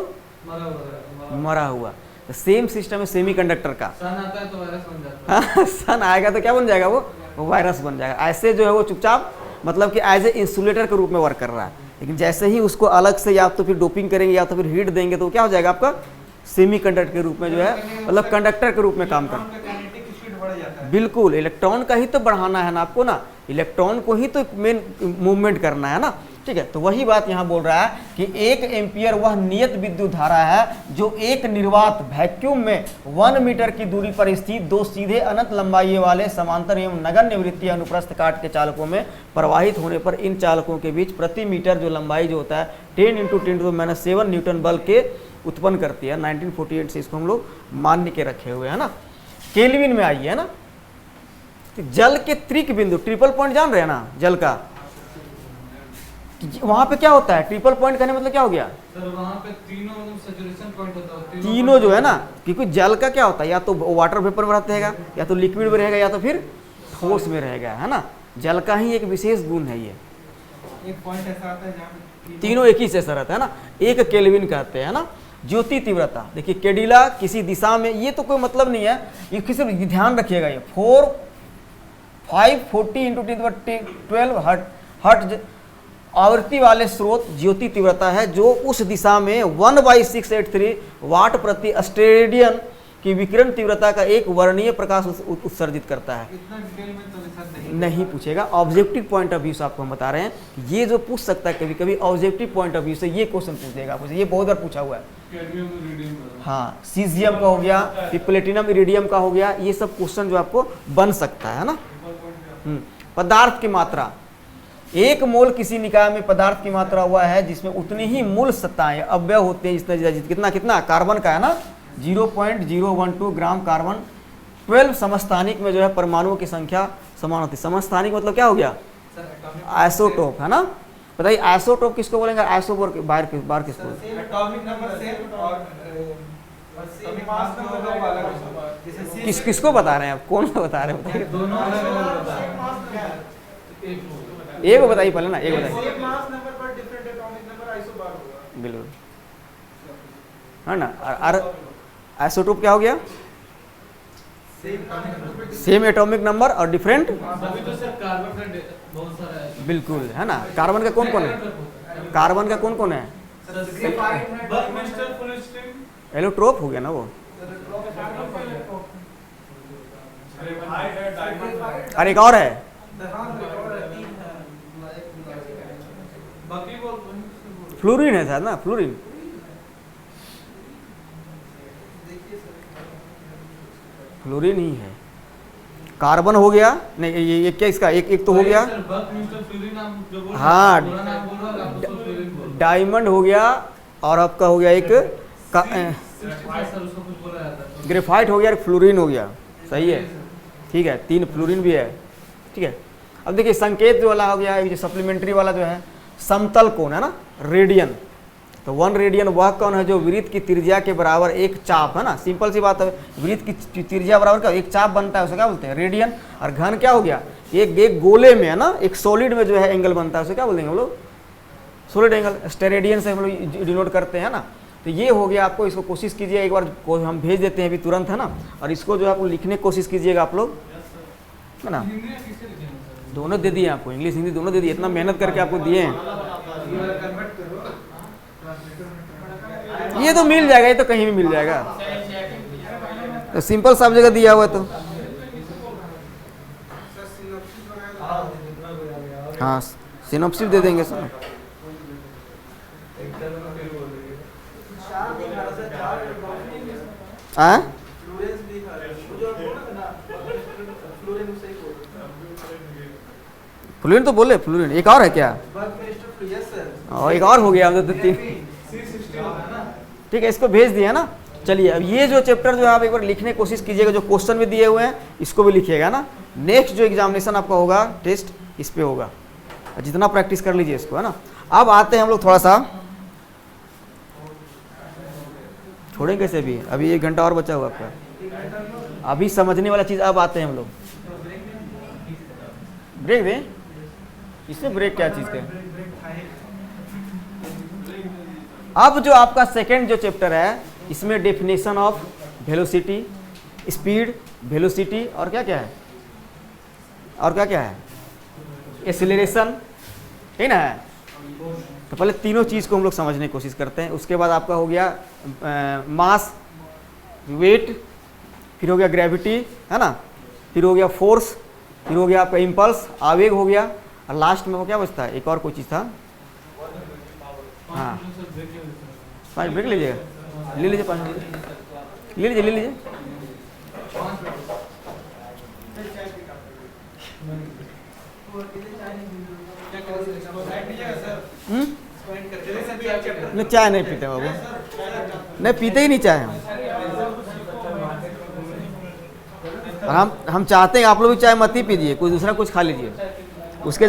मरा हुआ। तो सेम सिस्टम है सेमी कंडक्टर का, सन आता है तो वायरस बन जाता है, हाँ, सन आएगा तो क्या बन जाएगा वो वायरस बन जाएगा। ऐसे जो है वो चुपचाप मतलब कि एज ए इंसुलेटर के रूप में वर्क कर रहा है, लेकिन जैसे ही उसको अलग से या तो फिर डोपिंग करेंगे या तो फिर हीट देंगे तो क्या हो जाएगा आपका सेमी कंडक्टर के रूप में जो है, मतलब कंडक्टर के रूप में काम कर। बिल्कुल, इलेक्ट्रॉन का ही तो बढ़ाना है ना आपको ना, इलेक्ट्रॉन को ही तो मेन मूवमेंट करना है ना, ठीक है। तो वही बात यहाँ बोल रहा है कि 1 एम्पियर वह नियत विद्युत धारा है जो एक निर्वात वैक्यूम में 1 मीटर की दूरी पर स्थित 2 सीधे अनंत लंबाई वाले समांतर एवं नगण्य वृत्तीय अनुप्रस्थ काट के चालकों में प्रवाहित होने पर इन चालकों के बीच प्रति मीटर जो लंबाई जो होता है 10 × 10⁻⁷ न्यूटन बल के उत्पन्न करती है। 1948 से इसको हम लोग मान्य के रखे हुए है ना। केल्विन में आइए, है ना। तो जल के त्रिक बिंदु, ट्रिपल पॉइंट जान रहे हैं ना जल का, वहां पे क्या होता है, ट्रिपल पॉइंट कहने मतलब क्या हो गया सर, वहां पे तीनों सैचुरेशन पॉइंट होता है, तीनों जो है ना, क्योंकि जल का क्या होता है, या तो वाटर वेपर में रहेगा, या तो लिक्विड में रहेगा, या तो फिर ठोस में रहेगा, है ना। जल का ही एक विशेष गुण है ये, एक पॉइंट ऐसा आता है जहां तीनों एक ही से रहता है ना। एक केल्विन कहते हैं ना। ज्योति तीव्रता देखिए, केडिला किसी दिशा में, ये तो कोई मतलब नहीं है, ये किसी ध्यान रखिएगा, ये 540 × 10⁻12 हर्ट आवृत्ति वाले स्रोत ज्योति तीव्रता है जो उस दिशा में 1/683 वाट प्रति स्टेडियन की विकिरण तीव्रता का एक वर्णीय प्रकाश उत्सर्जित करता है। इतना डिटेल में तो सर नहीं पूछेगा, ऑब्जेक्टिव पॉइंट ऑफ व्यू से आपको हम बता रहे हैं कि ये जो पूछ सकता है कभी कभी ऑब्जेक्टिव पॉइंट ऑफ व्यू से ये क्वेश्चन पूछेगा आपसे, ये बहुत बार पूछा हुआ है। हाँ, सीजियम का हो गया, फिर प्लेटिनम इरिडियम का हो गया, ये सब क्वेश्चन जो आपको बन सकता है ना। पदार्थ की मात्रा, 1 मोल किसी निकाय में पदार्थ की मात्रा हुआ है जिसमें उतनी ही मूल सत्ताएं अव्यय होते हैं, जितना कितना कितना कार्बन का है ना 0.012 ग्राम कार्बन, 12 समस्थानिक में जो है परमाणुओं की संख्या समान होती है। समस्थानिक मतलब क्या हो गया, आइसोटोप है ना। बताइए आइसोटोप किसको बोलेंगे, आइसोटोप बाहर किसको, एटॉमिक नंबर सेम और मास नंबर वाला जैसे किसको बता रहे हैं आप, कौन सा बता रहे हैं बताइए, दोनों एक बताइए पहले ना, एक बताइए। सेम मास नंबर पर डिफरेंट एटॉमिक नंबर आइसोबार होगा। बिल्कुल है ना। और आइसोटोप क्या हो गया, सेम एटॉमिक नंबर और डिफरेंट, अभी तो सर कार्बन का बहुत सारा है। बिल्कुल है ना। कार्बन का कौन कौन है, कार्बन का कौन कौन है, ग्रेफाइट है, बकमिस्टर फुलस्टीन, एलोट्रोप हो गया ना वो। और एक और है, फ्लोरीन है शायद ना, फ्लोरीन, फ्लोरीन ही है। कार्बन हो गया, नहीं ये क्या इसका एक तो हो गया, हाँ डायमंड हो गया, और आपका हो गया एक ग्रेफाइट हो गया, फ्लोरीन हो गया, सही है, ठीक है, 3 फ्लोरीन भी है, ठीक है। अब देखिए संकेत जो वाला हो गया, ये जो सप्लीमेंट्री वाला जो है समतल कोण है ना, रेडियन, तो 1 रेडियन वह कोण है जो वृत्त की त्रिज्या के बराबर एक चाप है ना, सिंपल सी बात है, वृत्त की त्रिज्या बराबर का एक चाप बनता है, उसे क्या बोलते हैं, रेडियन। और घन क्या हो गया, एक गोले में है ना, एक सॉलिड में जो है एंगल बनता है, उसे क्या बोलेंगे हम लोग, सॉलिड एंगल, स्टेरेडियन से हम लोग डिनोट करते हैं ना। तो ये हो गया, आपको इसको कोशिश कीजिए, एक बार हम भेज देते हैं अभी तुरंत है ना, और इसको जो है आपको लिखने की कोशिश कीजिएगा आप लोग, है ना। दोनों दे दिए आपको, इंग्लिश हिंदी दोनों दे दिए, इतना मेहनत करके आपको दिए हैं, ये तो मिल जाएगा, ये तो कहीं भी मिल जाएगा, तो सिंपल सब जगह दिया हुआ है तो। हाँ सिनॉप्सिस दे देंगे सर। फ्लोरीन तो बोले, फ्लोरीन एक और है क्या, और एक और हो गया, हम तो 3, ठीक है, इसको भेज दिया ना। चलिए अब ये जो चैप्टर जो है आप एक बार लिखने की कोशिश कीजिएगा, जो क्वेश्चन भी दिए हुए हैं इसको भी लिखिएगा ना। नेक्स्ट जो एग्जामिनेशन आपका होगा टेस्ट इस पे होगा, जितना प्रैक्टिस कर लीजिए इसको, है ना। अब आते हैं हम लोग थोड़ा सा, छोड़ेंगे कैसे भी, अभी 1 घंटा और बचा हुआ आपका, अभी समझने वाला चीज़ अब आते हैं हम लोग। ब्रेक दें, इसमें ब्रेक क्या चीज़ का, अब जो आपका सेकेंड जो चैप्टर है इसमें definition of velocity, speed, velocity और क्या क्या है, और क्या क्या है, एक्सीलरेशन, ठीक ना है। तो पहले तीनों चीज़ को हम लोग समझने की कोशिश करते हैं। उसके बाद आपका हो गया मास, वेट, फिर हो गया ग्रेविटी, है ना, फिर हो गया फोर्स, फिर हो गया आपका इम्पल्स, आवेग हो गया, और लास्ट में वो क्या बचता है, एक और कोई चीज़ था, हाँ 5 ब्रेक लीजिएगा, ले लीजिए 5 मिनट ले लीजिए, ले लीजिए। नहीं चाय नहीं पीते बाबू, नहीं पीते ही नहीं चाय हम चाहते हैं आप लोग भी चाय मत ही पीजिए, कोई दूसरा कुछ खा लीजिए उसके